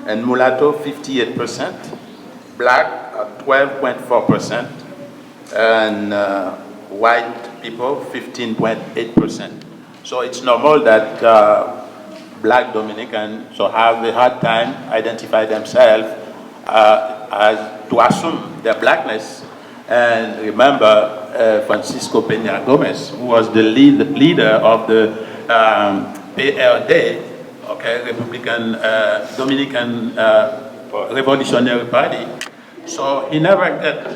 and mulatto 58%, black 12.4%, and white people 15.8%. So it's normal that black Dominicans so have a hard time identify themselves as to assume their blackness. And remember Francisco Peña Gomez, who was the leader of the PRD, okay, Republican Dominican Revolutionary Party. So he never,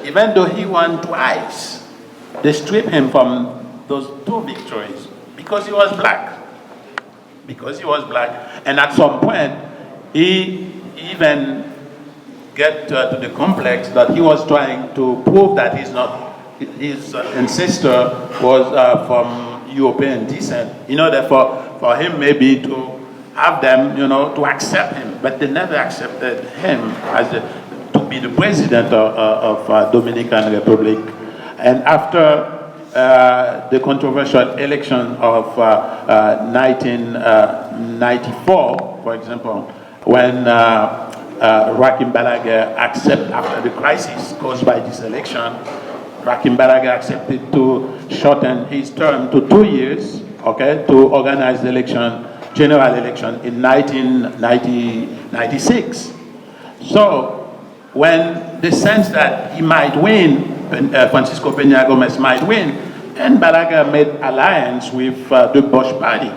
even though he won twice, they stripped him from those 2 victories because he was black. Because he was black, and at some point he even get to the complex that he was trying to prove that he's not, his ancestor was from European descent, in order for him maybe to have them, to accept him. But they never accepted him as to be the president of Dominican Republic. And after the controversial election of 1994, for example, when Rakim Balaguer accepted, after the crisis caused by this election, Rakim Balaguer accepted to shorten his term to 2 years, okay, to organize the election, general election in 1996. So when the sense that he might win, Francisco Peña Gomez might win, and Balaguer made alliance with the Bush party.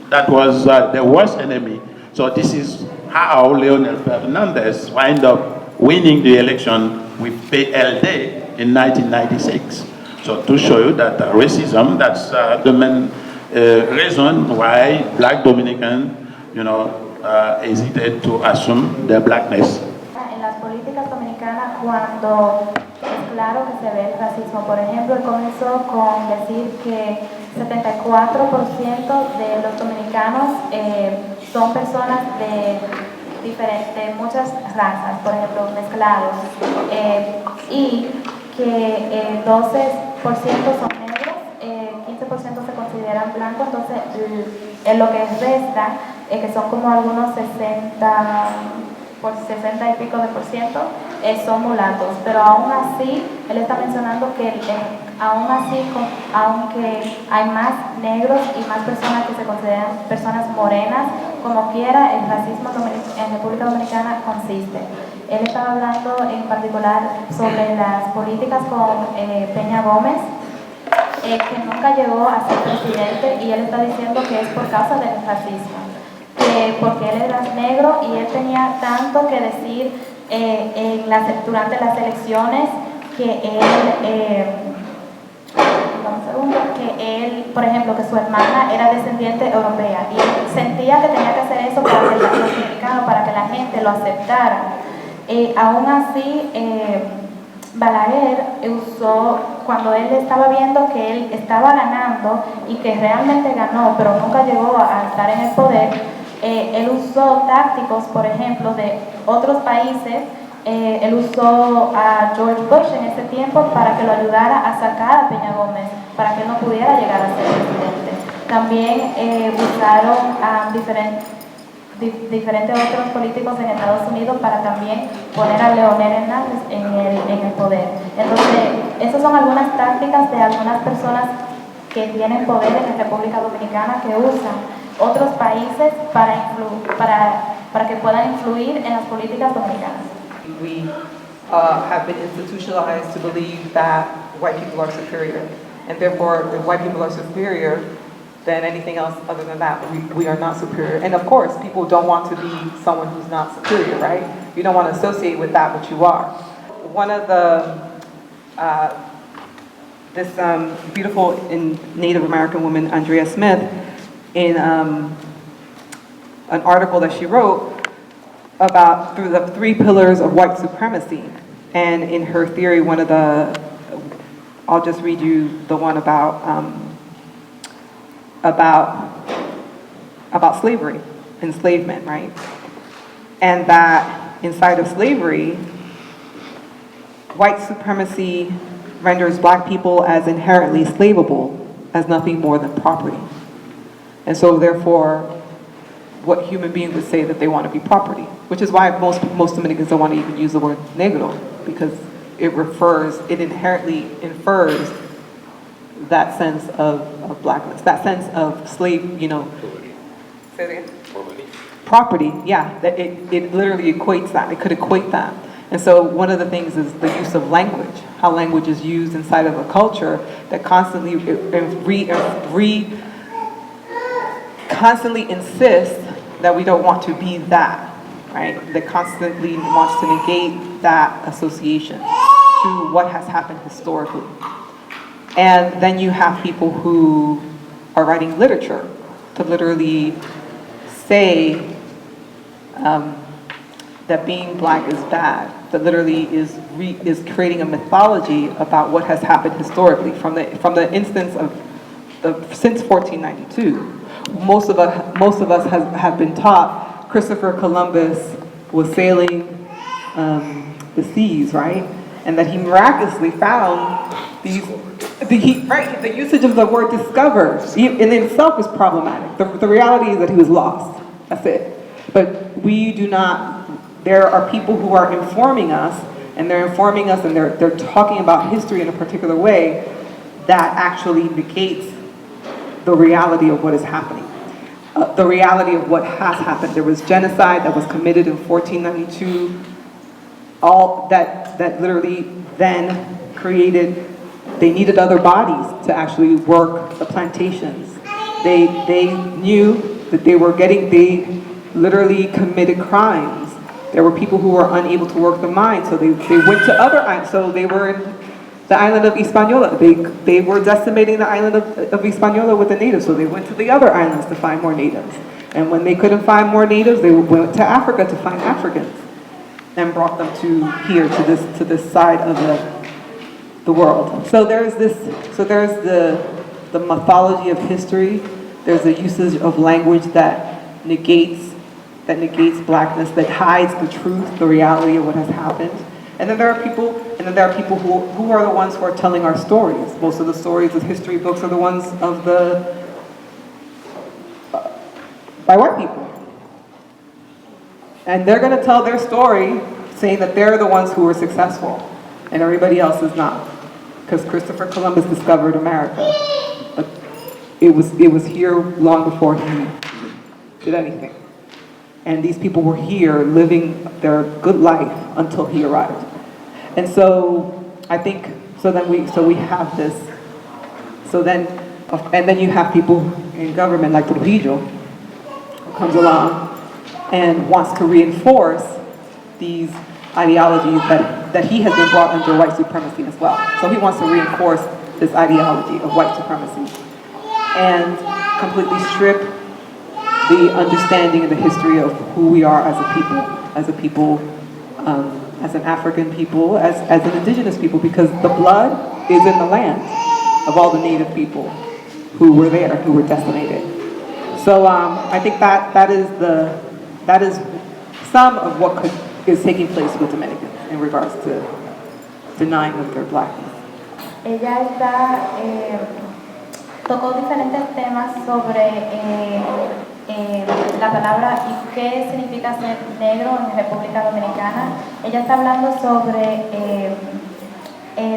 That was their worst enemy. So this is how Leonel Fernandez wound up winning the election with PLD in 1996. So to show you that racism, that's the main reason why black Dominicans, hesitate to assume their blackness. En las políticas dominicanas, cuando es claro que se ve el racismo, por ejemplo, él comenzó con decir que 74% de los dominicanos son personas de muchas razas, por ejemplo, mezclados, y que 12% son negros, 15% se consideran blancos. Entonces en lo que resta, que son como algunos 60 y pico de por ciento, son mulatos. Pero aún así, él está mencionando que aún así, aunque hay más negros y más personas que se consideran personas morenas, como quiera, el racismo en República Dominicana consiste. Él estaba hablando en particular sobre las políticas con Peña Gómez, que nunca llegó a ser presidente, y él está diciendo que es por causa del racismo, que porque él era negro y él tenía tanto que decir durante las elecciones, que él, por ejemplo, que su hermana era descendiente europea, y él sentía que tenía que hacer eso para que los dominicanos, para que la gente lo aceptara. Aún así, Balaguer usó, cuando él estaba viendo que él estaba ganando y que realmente ganó, pero nunca llegó a estar en el poder, él usó tácticos, por ejemplo, de otros países. Él usó a George Bush en ese tiempo para que lo ayudara a sacar a Peña Gómez, para que él no pudiera llegar a ser presidente. También usaron a diferentes otros políticos en Estados Unidos para también poner a Leonel Hernández en el poder. Entonces, esas son algunas tácticas de algunas personas que tienen poder en la República Dominicana que usan otros países para que puedan influir en las políticas dominicanas. We have been institutionalized to believe that white people are superior. And therefore, if white people are superior, then anything else other than that, we are not superior. And of course, people don't want to be someone who's not superior, right? You don't want to associate with that which you are. One of the, this beautiful Native American woman, Andrea Smith, in an article that she wrote about through the 3 pillars of white supremacy. And in her theory, one of the, I'll just read you the one about slavery, enslavement, right? And that inside of slavery, white supremacy renders black people as inherently slaveable as nothing more than property. And so therefore, what human beings would say that they want to be property, which is why most Dominicans don't want to even use the word negro, because it inherently infers that sense of blackness, that sense of slave, say it again? Property, yeah, that it literally equates that, it could equate that. And so one of the things is the use of language, how language is used inside of a culture that constantly constantly insists that we don't want to be that, right? That constantly wants to negate that association to what has happened historically. And then you have people who are writing literature to literally say that being black is bad, that literally is creating a mythology about what has happened historically from the instance of since 1492. Most of us have been taught Christopher Columbus was sailing the seas, right? And that he miraculously found the usage of the word discover in itself is problematic. The reality is that he was lost. That's it. But we do not, there are people who are informing us, and they're talking about history in a particular way that actually negates the reality of what is happening. The reality of what has happened. There was genocide that was committed in 1492. All that literally then created, they needed other bodies to actually work the plantations. They knew that they literally committed crimes. There were people who were unable to work the mines, so they went to other islands. So they were in the island of Hispaniola. They were decimating the island of Hispaniola with the natives, so they went to the other islands to find more natives. And when they couldn't find more natives, they went to Africa to find Africans and brought them to here, to this side of the world. So there's the mythology of history. There's the usage of language that negates blackness, that hides the truth, the reality of what has happened. And then there are people who are the ones who are telling our stories. Most of the stories of history books are the ones by white people. And they're going to tell their story saying that they're the ones who were successful and everybody else is not. Because Christopher Columbus discovered America. But it was here long before he did anything. And these people were here living their good life until he arrived. And so I think, we have this. And then you have people in government like Trujillo who comes along and wants to reinforce these ideologies that he has been brought under white supremacy as well. So he wants to reinforce this ideology of white supremacy and completely strip the understanding and the history of who we are as a people, as an African people, as an indigenous people, because the blood is in the land of all the native people who were there, who were decimated. So I think that is some of what is taking place with Dominicans in regards to denying of their blackness. Ella tocó diferentes temas sobre la palabra y qué significa ser negro en República Dominicana. Ella está hablando sobre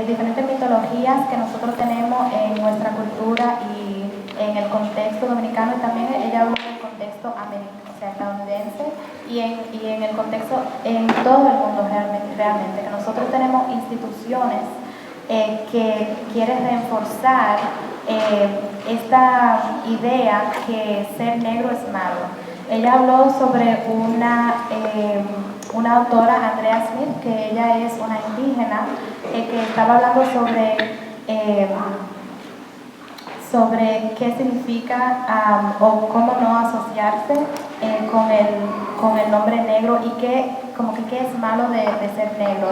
diferentes mitologías que nosotros tenemos en nuestra cultura y en el contexto dominicano, y también ella habló del contexto estadounidense y en el contexto en todo el mundo realmente, que nosotros tenemos instituciones que quieren reforzar esta idea que ser negro es malo. Ella habló sobre una autora, Andrea Smith, que ella es una indígena, que estaba hablando sobre qué significa o cómo no asociarse con el nombre negro y qué es malo de ser negro.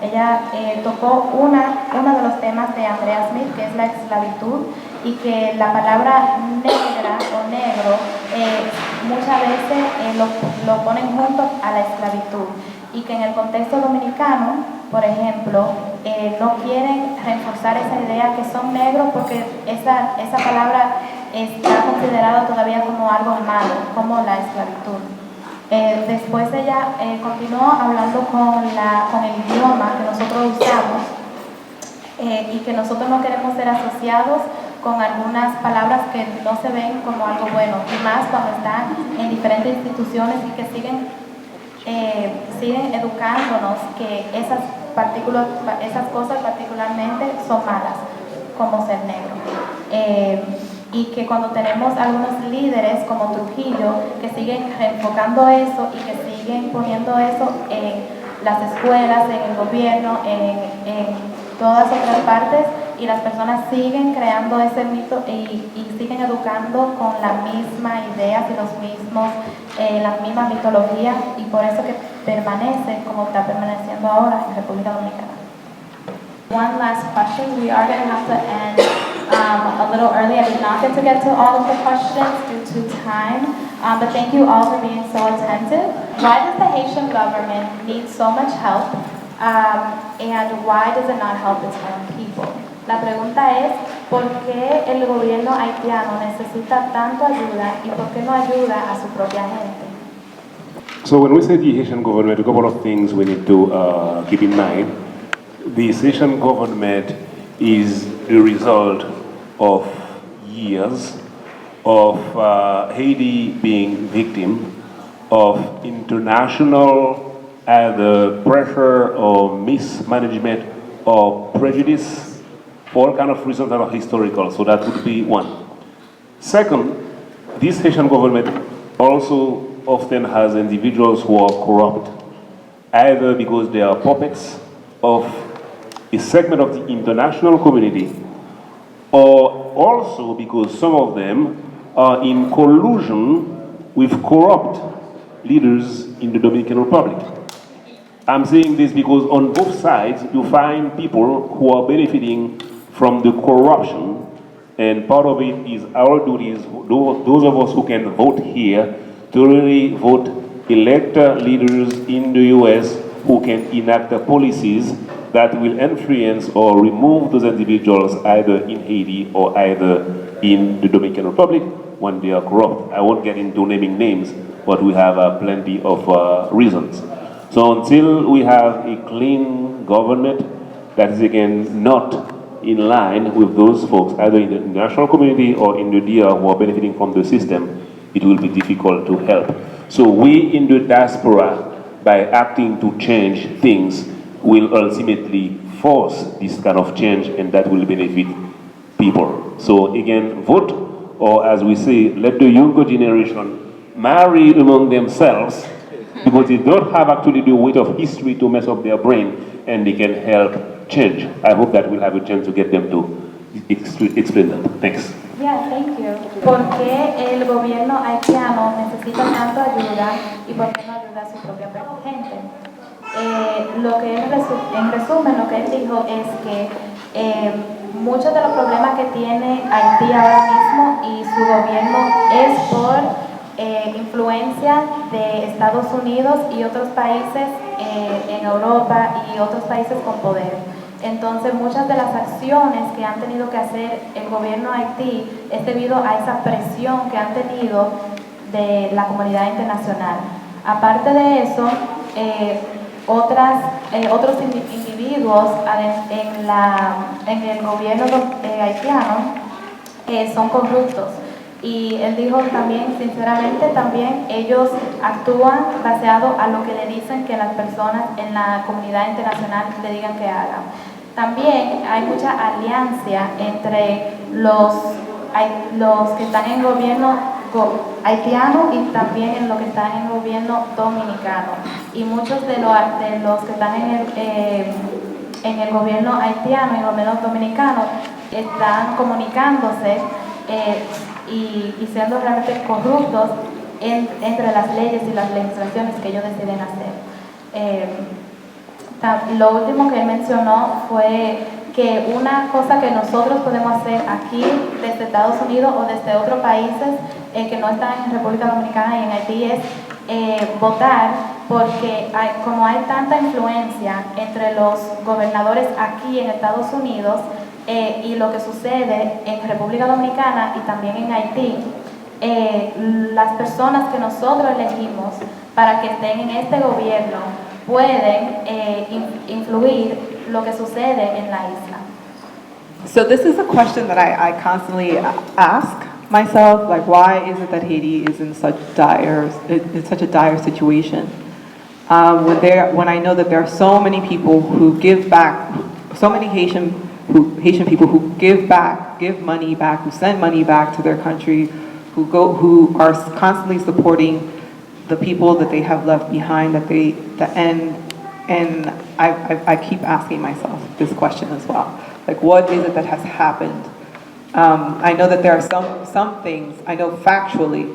Ella tocó uno de los temas de Andrea Smith, que es la esclavitud, y que la palabra negra o negro muchas veces lo ponen junto a la esclavitud, y que en el contexto dominicano, por ejemplo, no quieren reforzar esa idea que son negros porque esa palabra está considerada todavía como algo malo, como la esclavitud. Después ella continuó hablando con el idioma que nosotros usamos y que nosotros no queremos ser asociados con algunas palabras que no se ven como algo bueno, y más cuando están en diferentes instituciones y que siguen educándonos que esas cosas particularmente son malas, como ser negro. Y que cuando tenemos algunos líderes como Trujillo que siguen enfocando eso y que siguen poniendo eso en las escuelas, en el gobierno, en todas otras partes, y las personas siguen creando ese mito y siguen educando con las mismas ideas y las mismas mitologías, y por eso que permanece como está permaneciendo ahora en República Dominicana. One last question. We are going to have to end a little early. I did not get to all of the questions due to time, but thank you all for being so attentive. Why does the Haitian government need so much help, and why does it not help its own people? La pregunta es, ¿por qué el gobierno haitiano necesita tanto ayuda y por qué no ayuda a su propia gente? So when we say the Haitian government, a couple of things we need to keep in mind. The Haitian government is the result of years of Haiti being victim of international either pressure or mismanagement or prejudice, for all kind of reasons that are historical. So that would be one. Second, this Haitian government also often has individuals who are corrupt, either because they are puppets of a segment of the international community, or also because some of them are in collusion with corrupt leaders in the Dominican Republic. I'm saying this because on both sides you find people who are benefiting from the corruption, and part of it is our duties, those of us who can vote here, to really vote, elect leaders in the US who can enact policies that will influence or remove those individuals either in Haiti or either in the Dominican Republic when they are corrupt. I won't get into naming names, but we have plenty of reasons. So until we have a clean government that is again not in line with those folks, either in the national community or in the DR who are benefiting from the system, it will be difficult to help. So we in the diaspora, by acting to change things, will ultimately force this kind of change, and that will benefit people. So again, vote, or as we say, let the younger generation marry among themselves, because they don't have actually the weight of history to mess up their brain, and they can help change. I hope that we'll have a chance to get them to explain that. Thanks. Yeah, thank you. ¿Por qué el gobierno haitiano necesita tanto ayuda y por qué no ayuda a su propia gente? Lo que él en resumen, lo que él dijo es que muchos de los problemas que tiene Haití ahora mismo y su gobierno es por influencia de Estados Unidos y otros países en Europa y otros países con poder. Entonces, muchas de las acciones que han tenido que hacer el gobierno de Haití es debido a esa presión que han tenido de la comunidad internacional. Aparte de eso, otros individuos en el gobierno haitiano son corruptos. Y él dijo también, sinceramente, también ellos actúan basado a lo que le dicen que las personas en la comunidad internacional le digan que hagan. También hay mucha alianza entre los que están en el gobierno haitiano y también en los que están en el gobierno dominicano. Y muchos de los que están en el gobierno haitiano y el gobierno dominicano están comunicándose y siendo realmente corruptos entre las leyes y las legislaciones que ellos deciden hacer. Lo último que él mencionó fue que una cosa que nosotros podemos hacer aquí desde Estados Unidos o desde otros países que no están en República Dominicana y en Haití es votar, porque como hay tanta influencia entre los gobernadores aquí en Estados Unidos y lo que sucede en República Dominicana y también en Haití, las personas que nosotros elegimos para que estén en este gobierno pueden influir lo que sucede en la isla. So this is a question that I constantly ask myself, like, why is it that Haiti is in such a dire situation? When I know that there are so many people who give back, so many Haitian people who give money back, who send money back to their country, who are constantly supporting the people that they have left behind, and I keep asking myself this question as well. Like, what is it that has happened? I know that there are some things, I know factually,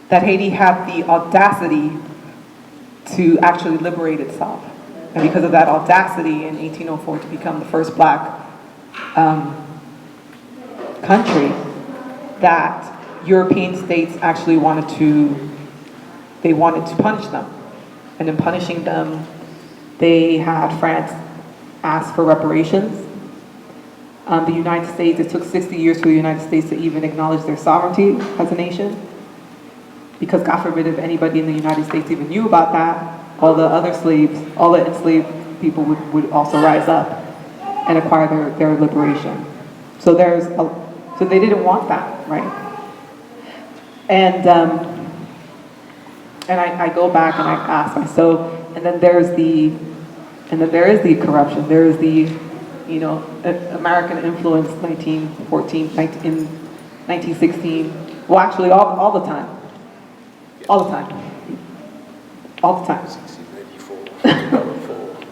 that Haiti had the audacity to actually liberate itself. And because of that audacity in 1804 to become the first black country, that European states actually wanted to punish them. And in punishing them, they had France ask for reparations. The United States, it took 60 years for the United States to even acknowledge their sovereignty as a nation. Because God forbid if anybody in the United States even knew about that, all the other slaves, all the enslaved people would also rise up and acquire their liberation. So so they didn't want that, right? And I go back and I ask myself, and then there is the corruption. There is the, American influence, 1914, in 1916. Well, actually, all the time. All the time. All the time.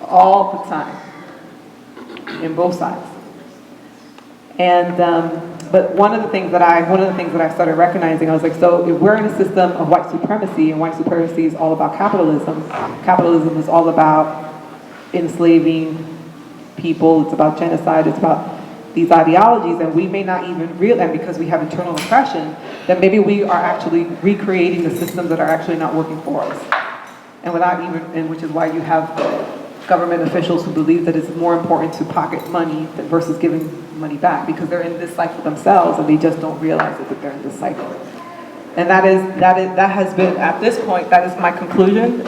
All the time. In both sides. And but one of the things that I started recognizing, I was like, so if we're in a system of white supremacy, and white supremacy is all about capitalism. Capitalism is all about enslaving people. It's about genocide. It's about these ideologies, and we may not even realize, and because we have internal oppression, then maybe we are actually recreating the systems that are actually not working for us. And which is why you have government officials who believe that it's more important to pocket money versus giving money back, because they're in this cycle themselves and they just don't realize that they're in this cycle. And that has been, at this point, that is my conclusion.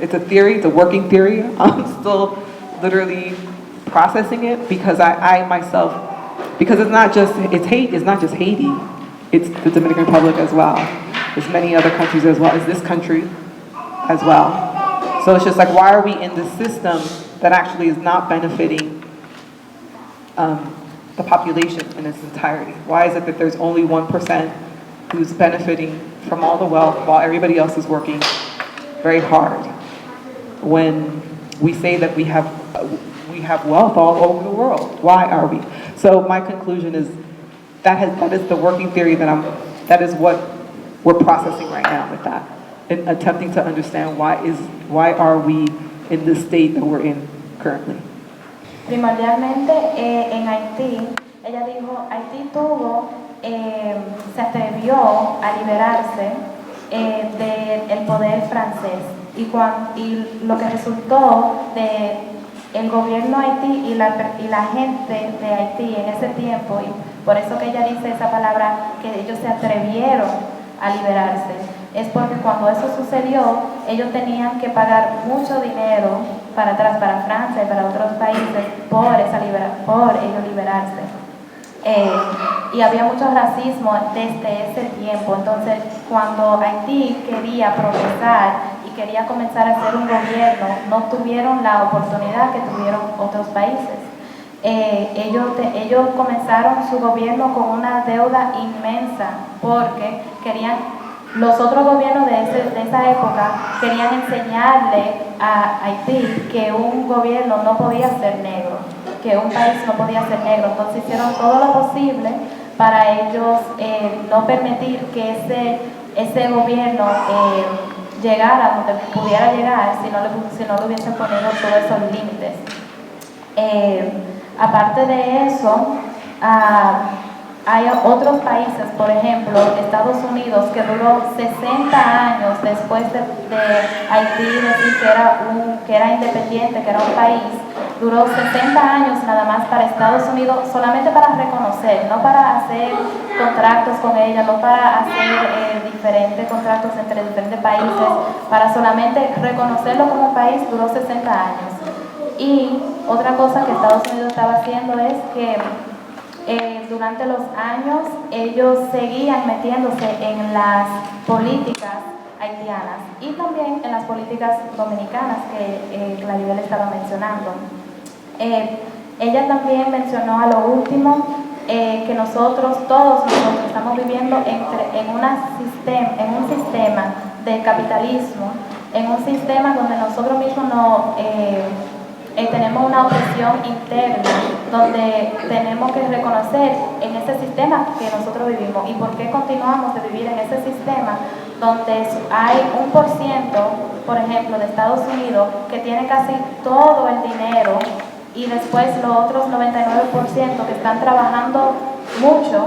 It's a theory, it's a working theory. I'm still literally processing it, because I myself, because it's not just Haiti, it's the Dominican Republic as well. There's many other countries as well, as this country as well. So it's just like, why are we in this system that actually is not benefiting the population in its entirety? Why is it that there's only 1% who's benefiting from all the wealth while everybody else is working very hard? When we say that we have wealth all over the world, why are we? So my conclusion is that is the working theory that is what we're processing right now with that, and attempting to understand why are we in the state that we're in currently. Primordialmente en Haití ella dijo, Haití se atrevió a liberarse del poder francés y lo que resultó de el gobierno de Haití y la gente de Haití en ese tiempo, y por eso que ella dice esa palabra, que ellos se atrevieron a liberarse, es porque cuando eso sucedió, ellos tenían que pagar mucho dinero para atrás, para Francia y para otros países, por ellos liberarse. Y había mucho racismo desde ese tiempo. Entonces, cuando Haití quería progresar y quería comenzar a ser un gobierno, no tuvieron la oportunidad que tuvieron otros países. Ellos comenzaron su gobierno con una deuda inmensa porque los otros gobiernos de esa época querían enseñarle a Haití que un gobierno no podía ser negro, que un país no podía ser negro. Entonces hicieron todo lo posible para ellos no permitir que ese gobierno llegara donde pudiera llegar si no le hubiesen ponido todos esos límites. Aparte de eso, hay otros países, por ejemplo, Estados Unidos, que duró 60 años después de Haití decir que era independiente, que era un país. Duró 60 años nada más para Estados Unidos, solamente para reconocer, no para hacer contratos con ella, no para hacer diferentes contratos entre diferentes países, para solamente reconocerlo como país. Duró 60 años. Y otra cosa que Estados Unidos estaba haciendo es que durante los años ellos seguían metiéndose en las políticas haitianas y también en las políticas dominicanas que Claribel estaba mencionando. Ella también mencionó a lo último que todos nosotros estamos viviendo en un sistema de capitalismo, en un sistema donde nosotros mismos tenemos una opresión interna, donde tenemos que reconocer en ese sistema que nosotros vivimos y por qué continuamos de vivir en ese sistema donde hay 1%, por ejemplo, de Estados Unidos que tiene casi todo el dinero y después los otros 99% que están trabajando mucho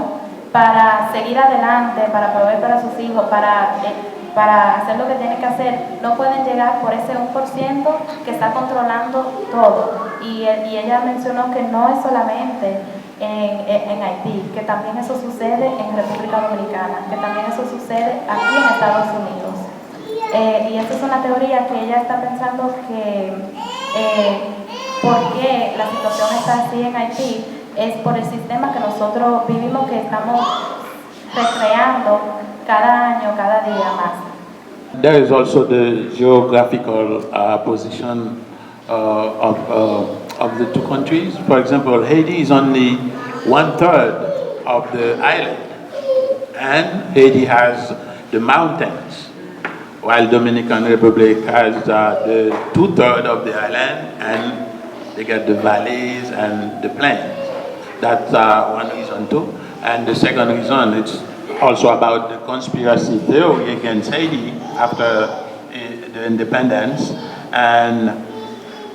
para seguir adelante, para proveer para sus hijos, para hacer lo que tienen que hacer, no pueden llegar por ese 1% que está controlando todo. Y ella mencionó que no es solamente en Haití, que también eso sucede en República Dominicana, que también eso sucede aquí en Estados Unidos. Y esta es una teoría que ella está pensando que por qué la situación está así en Haití es por el sistema que nosotros vivimos, que estamos recreando cada año, cada día más. There is also the geographical position of the two countries. For example, Haiti is only 1/3 of the island, and Haiti has the mountains, while Dominican Republic has the 2/3 of the island, and they get the valleys and the plains. That's one reason too. And the second reason, it's also about the conspiracy theory against Haiti after the independence. And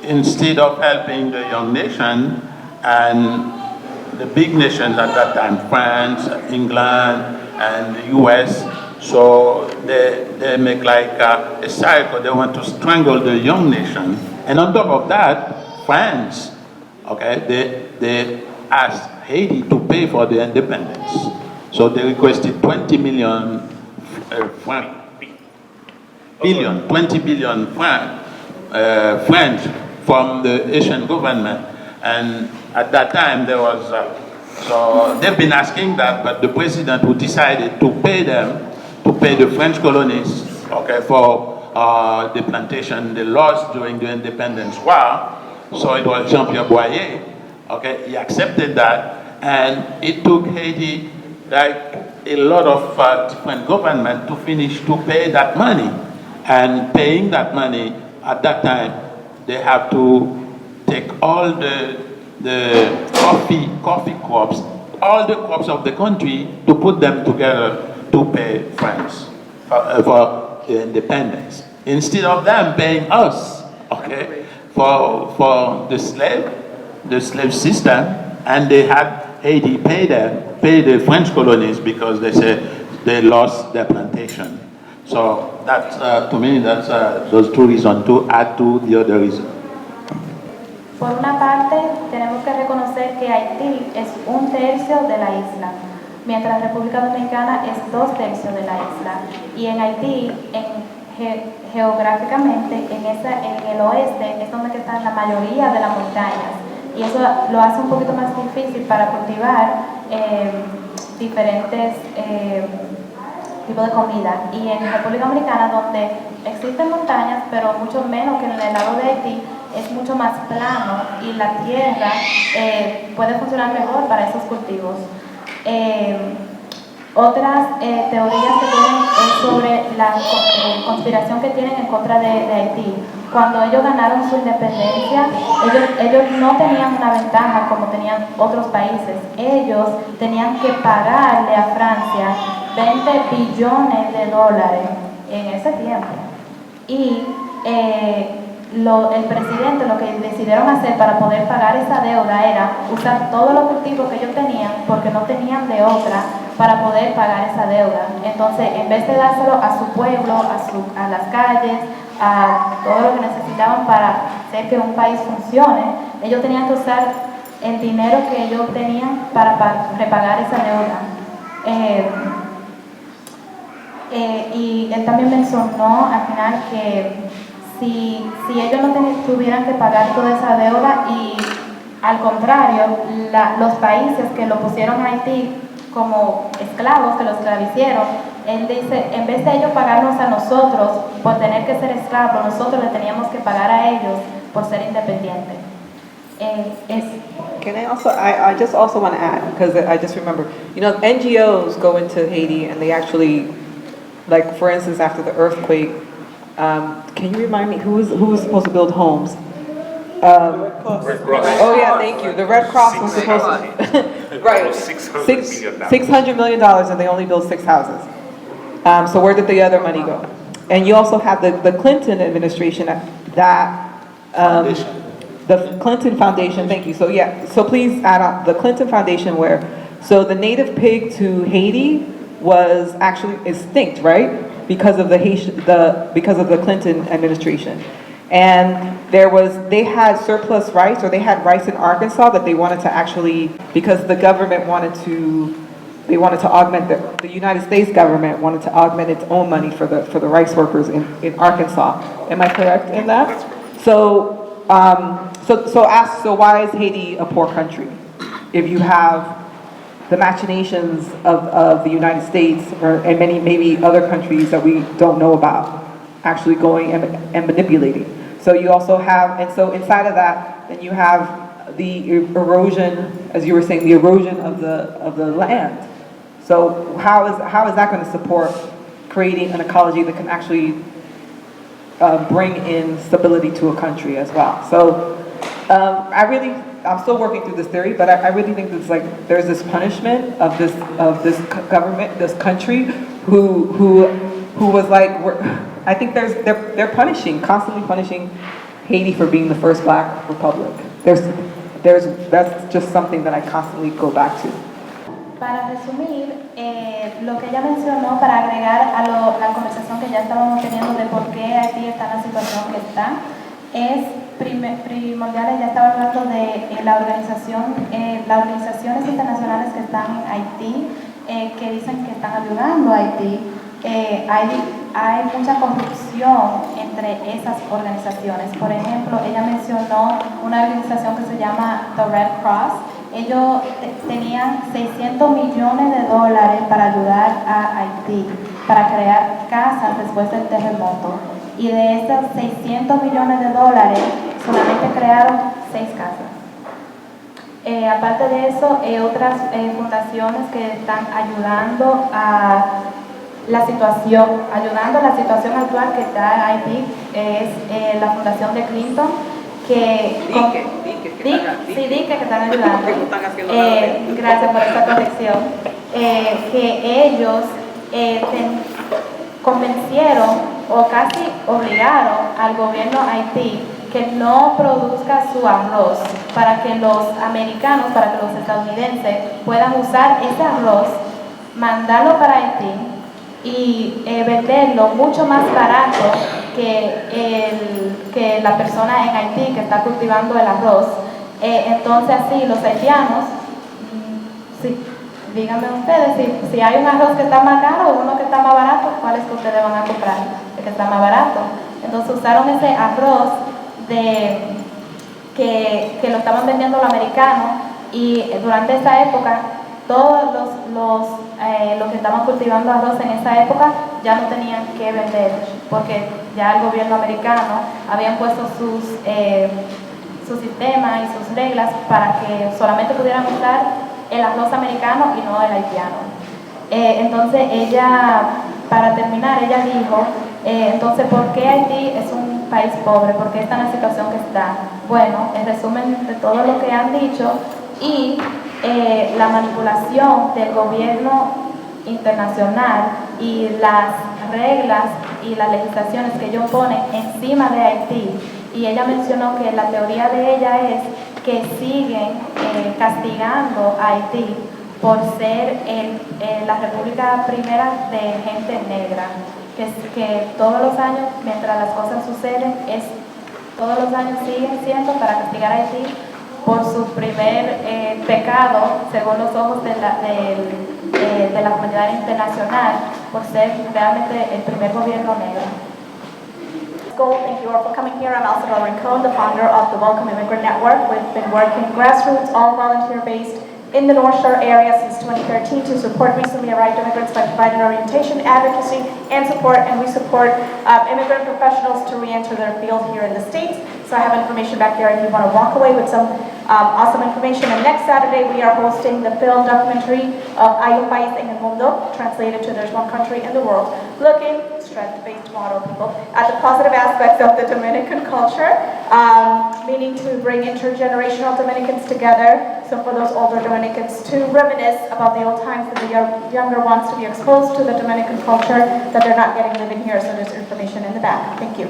instead of helping the young nation and the big nations at that time, France, England, and the US, so they make like a cycle. They want to strangle the young nation. And on top of that, France, okay, they asked Haiti to pay for the independence. So they requested 20 billion French from the Haitian government. And at that time there was, so they've been asking that, but the president who decided to pay them, to pay the French colonies, okay, for the plantation they lost during the independence war. So it was Jean-Pierre Boyer, okay, he accepted that, and it took Haiti like a lot of different governments to finish to pay that money. And paying that money at that time, they have to take all the coffee crops, all the crops of the country, to put them together to pay France for the independence. Instead of them paying us, okay, for the slave system, and they had Haiti pay the French colonies because they say they lost their plantation. So that's, to me, that's those two reasons to add to the other reason. Por una parte, tenemos que reconocer que Haití es 1/3 de la isla, mientras República Dominicana es 2/3 de la isla. Y en Haití, geográficamente, en el oeste es donde están la mayoría de las montañas. Y eso lo hace un poquito más difícil para cultivar diferentes tipos de comida. Y en República Dominicana, donde existen montañas, pero mucho menos que en el lado de Haití, es mucho más plano y la tierra puede funcionar mejor para esos cultivos. Otras teorías que tienen es sobre la conspiración que tienen en contra de Haití. Cuando ellos ganaron su independencia, ellos no tenían una ventaja como tenían otros países. Ellos tenían que pagarle a Francia 20 billones de dólares en ese tiempo. Y el presidente lo que decidieron hacer para poder pagar esa deuda era usar todos los cultivos que ellos tenían, porque no tenían de otra, para poder pagar esa deuda. Entonces, en vez de dárselo a su pueblo, a las calles, a todo lo que necesitaban para hacer que un país funcione, ellos tenían que usar el dinero que ellos tenían para repagar esa deuda. Y él también mencionó al final que si ellos no tuvieran que pagar toda esa deuda y al contrario, los países que lo pusieron a Haití como esclavos, que lo esclavicieron, él dice, en vez de ellos pagarnos a nosotros por tener que ser esclavos, nosotros le teníamos que pagar a ellos por ser independientes. Can I also, I just also want to add, because I just remember, NGOs go into Haiti and they actually, like for instance, after the earthquake, can you remind me who was supposed to build homes? Red Cross. Oh yeah, thank you. The Red Cross was supposed to, right, $600 million and they only built 6 houses. So where did the other money go? And you also have the Clinton administration the Clinton Foundation, thank you. So please add on the Clinton Foundation so the native pig to Haiti was actually extinct, right? Because of the Clinton administration. And they had surplus rice, or they had rice in Arkansas that they wanted to actually, because the government wanted to augment, the United States government wanted to augment its own money for the rice workers in Arkansas. Am I correct in that? So why is Haiti a poor country? If you have the machinations of the United States and many maybe other countries that we don't know about actually going and manipulating. So you also have, and so inside of that, then you have the erosion, as you were saying, the erosion of the land. So how is that going to support creating an ecology that can actually bring in stability to a country as well? So I'm still working through this theory, but I really think there's this punishment of this government, this country, who was like, I think they're constantly punishing Haiti for being the first Black republic. That's just something that I constantly go back to. Para resumir, lo que ella mencionó, para agregar a la conversación que ya estábamos teniendo de por qué Haití está en la situación que está, es primordial. Ella estaba hablando de las organizaciones internacionales que están en Haití, que dicen que están ayudando a Haití. Hay mucha corrupción entre esas organizaciones. Por ejemplo, ella mencionó una organización que se llama The Red Cross. Ellos tenían $600 millones para ayudar a Haití, para crear casas después del terremoto. Y de esos $600 millones, solamente crearon 6 casas. Aparte de eso, otras fundaciones que están ayudando a la situación actual que está en Haití es la fundación de Clinton, que están ayudando. Gracias por esta corrección. Que ellos convencieron o casi obligaron al gobierno Haití que no produzca su arroz para que los americanos, para que los estadounidenses puedan usar ese arroz, mandarlo para Haití y venderlo mucho más barato que la persona en Haití que está cultivando el arroz. Entonces así los haitianos, sí, díganme ustedes, si hay un arroz que está más caro o uno que está más barato, ¿cuál es que ustedes van a comprar? El que está más barato. Entonces usaron ese arroz que lo estaban vendiendo los americanos, y durante esa época todos los que estaban cultivando arroz en esa época ya no tenían que vender, porque ya el gobierno americano habían puesto su sistema y sus reglas para que solamente pudieran usar el arroz americano y no el haitiano. Entonces ella, para terminar, ella dijo, entonces, ¿por qué Haití es un país pobre? ¿Por qué está en la situación que está? Bueno, en resumen de todo lo que han dicho y la manipulación del gobierno internacional y las reglas y las legislaciones que ellos ponen encima de Haití. Y ella mencionó que la teoría de ella es que siguen castigando a Haití por ser la república primera de gente negra, que todos los años, mientras las cosas suceden, todos los años siguen siendo para castigar a Haití por su primer pecado, según los ojos de la comunidad internacional, por ser realmente el primer gobierno negro. Thank you all for coming here. I'm Elsa Rincon, the founder of the Welcome Immigrant Network. We've been working grassroots, all volunteer-based, in the North Shore area since 2013 to support recently arrived immigrants by providing orientation, advocacy, and support. And we support immigrant professionals to re-enter their field here in the States. So I have information back there if you want to walk away with some awesome information. And next Saturday we are hosting the film documentary of Hay un país en el mundo, translated to There's One Country in the World, looking, strength-based model people, at the positive aspects of the Dominican culture, meaning to bring intergenerational Dominicans together. So for those older Dominicans to reminisce about the old times, and the younger ones to be exposed to the Dominican culture that they're not getting living here. So there's information in the back. Thank you.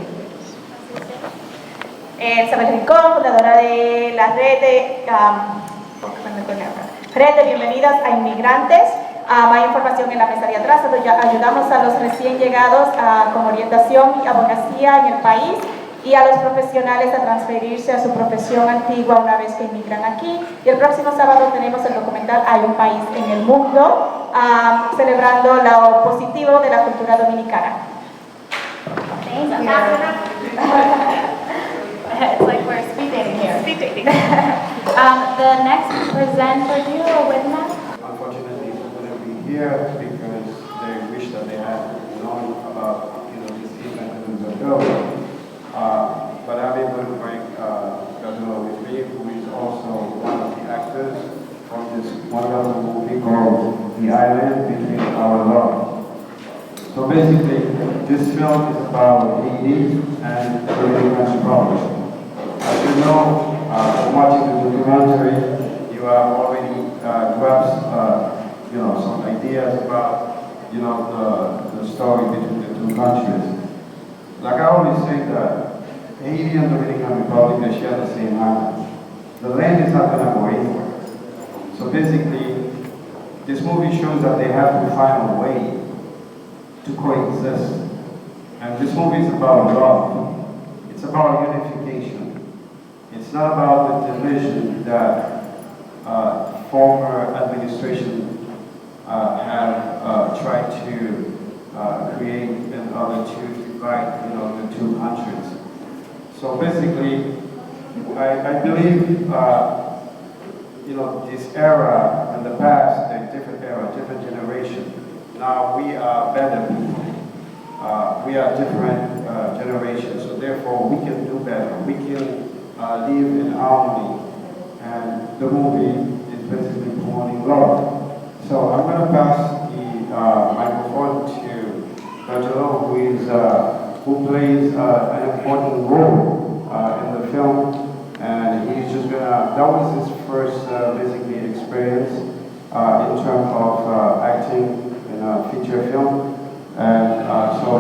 Isabel Rincón, fundadora de la red de Bienvenidas a Inmigrantes. Hay información en la mesa de atrás. Ayudamos a los recién llegados con orientación y abogacía en el país, y a los profesionales a transferirse a su profesión antigua una vez que inmigran aquí. Y el próximo sábado tenemos el documental Hay un país en el mundo, celebrando lo positivo de la cultura dominicana. Thank you. It's like we're speed dating here. Speed dating. The next presenter, do you know a witness? Unfortunately, they couldn't be here because they wish that they had known about this event years ago. But I'm able to bring Gizmos with me, who is also one of the actors from this wonderful movie called The Island Between Our Love. So basically, this film is about Haiti and the Dominican Republic. As you know, from watching the documentary, you have already grasped, some ideas about, the story between the two countries. Like I always say that Haiti and the Dominican Republic, they share the same island. The land is not going to go anywhere. So basically, this movie shows that they have to find a way to coexist. And this movie is about love. It's about unification. It's not about the division that former administration have tried to create in order to divide, the two countries. So basically, I believe, this era and the past, a different era, different generation. Now we are better people. We are different generations, so therefore we can do better. We can live in harmony, and the movie is basically promoting love. So I'm going to pass the microphone to Angelo, who plays an important role in the film, and he's just gonna. That was his first basically experience in terms of acting in a feature film, and so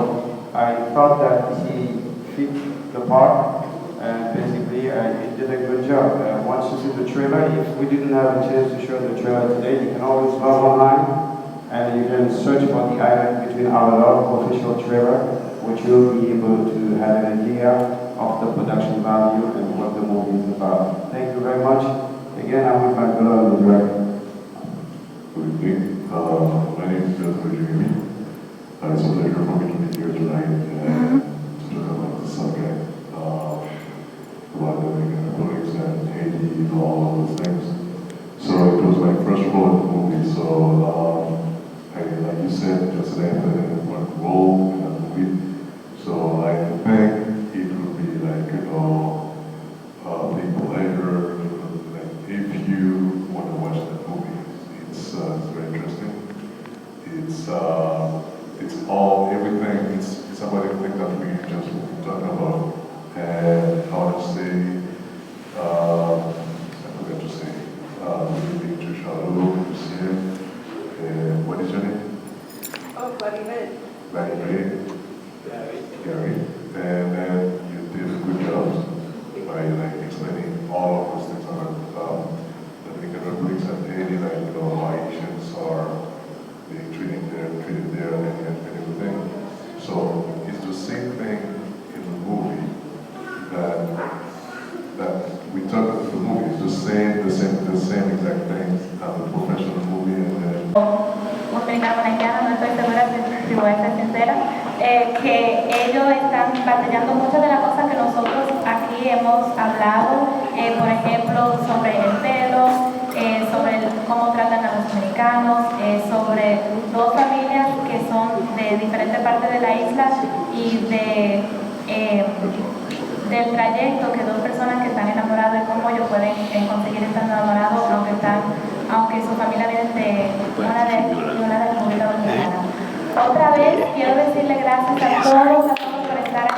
I thought that he fit the part, and it did a good job. Once you see the trailer, if we didn't have a chance to show the trailer today, you can always go online and you can search for the island between our love official trailer, which will be able to have an idea of the production value and what the movie is about. Thank you very much. Again, I'm with my brother on the director. Good evening. My name is Gizmos Electronic. It's a pleasure for me to be here tonight and to talk about the subject about Dominican Republics and Haiti and all of those things. So it was my first role in the movie. So like you said, just an one role in the movie. So I think it would be like a big pleasure. Like if you want to watch that movie, it's very interesting. It's all everything. It's about everything that we just talked about. And I want to say, I forgot to say, really to Shalom, to see him. And what is your name? Oh, Gary. Gary. And then you did a good job by explaining all of those things about Dominican Republic and Haiti, how Haitians are being treated there and everything. So it's the same thing in the movie that we talk about the movie. It's the same exact things as a professional movie and then Dominicana, no estoy segura si voy a ser sincera, que ellos están batallando muchas de las cosas que nosotros aquí hemos hablado, por ejemplo, sobre el pelo, sobre cómo tratan a los americanos, sobre dos familias que son de diferentes partes de la isla y del trayecto que dos personas que están enamoradas y cómo ellos pueden conseguir estar enamorados aunque su familia viene de una de República Dominicana. Otra vez quiero decirle gracias a todos por estar aquí.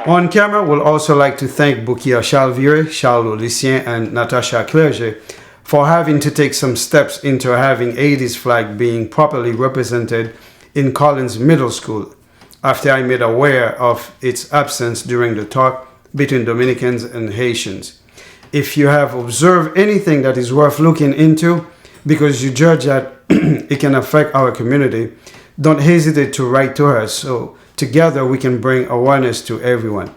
On camera, we'll also like to thank Bukia Chalvire, Charles Lucien, and Natasha Clerget for having to take some steps into having Haiti's flag being properly represented in Collins Middle School, after I made aware of its absence during the talk between Dominicans and Haitians. If you have observed anything that is worth looking into because you judge that it can affect our community, don't hesitate to write to us so together we can bring awareness to everyone.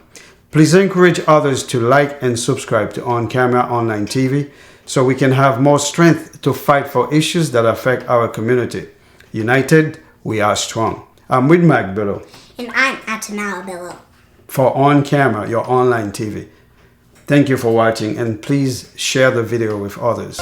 Please encourage others to like and subscribe to On Camera Online TV so we can have more strength to fight for issues that affect our community. United, we are strong. I'm with Mac Bello. And I'm Atamala Bello. For On Camera, your online TV. Thank you for watching and please share the video with others.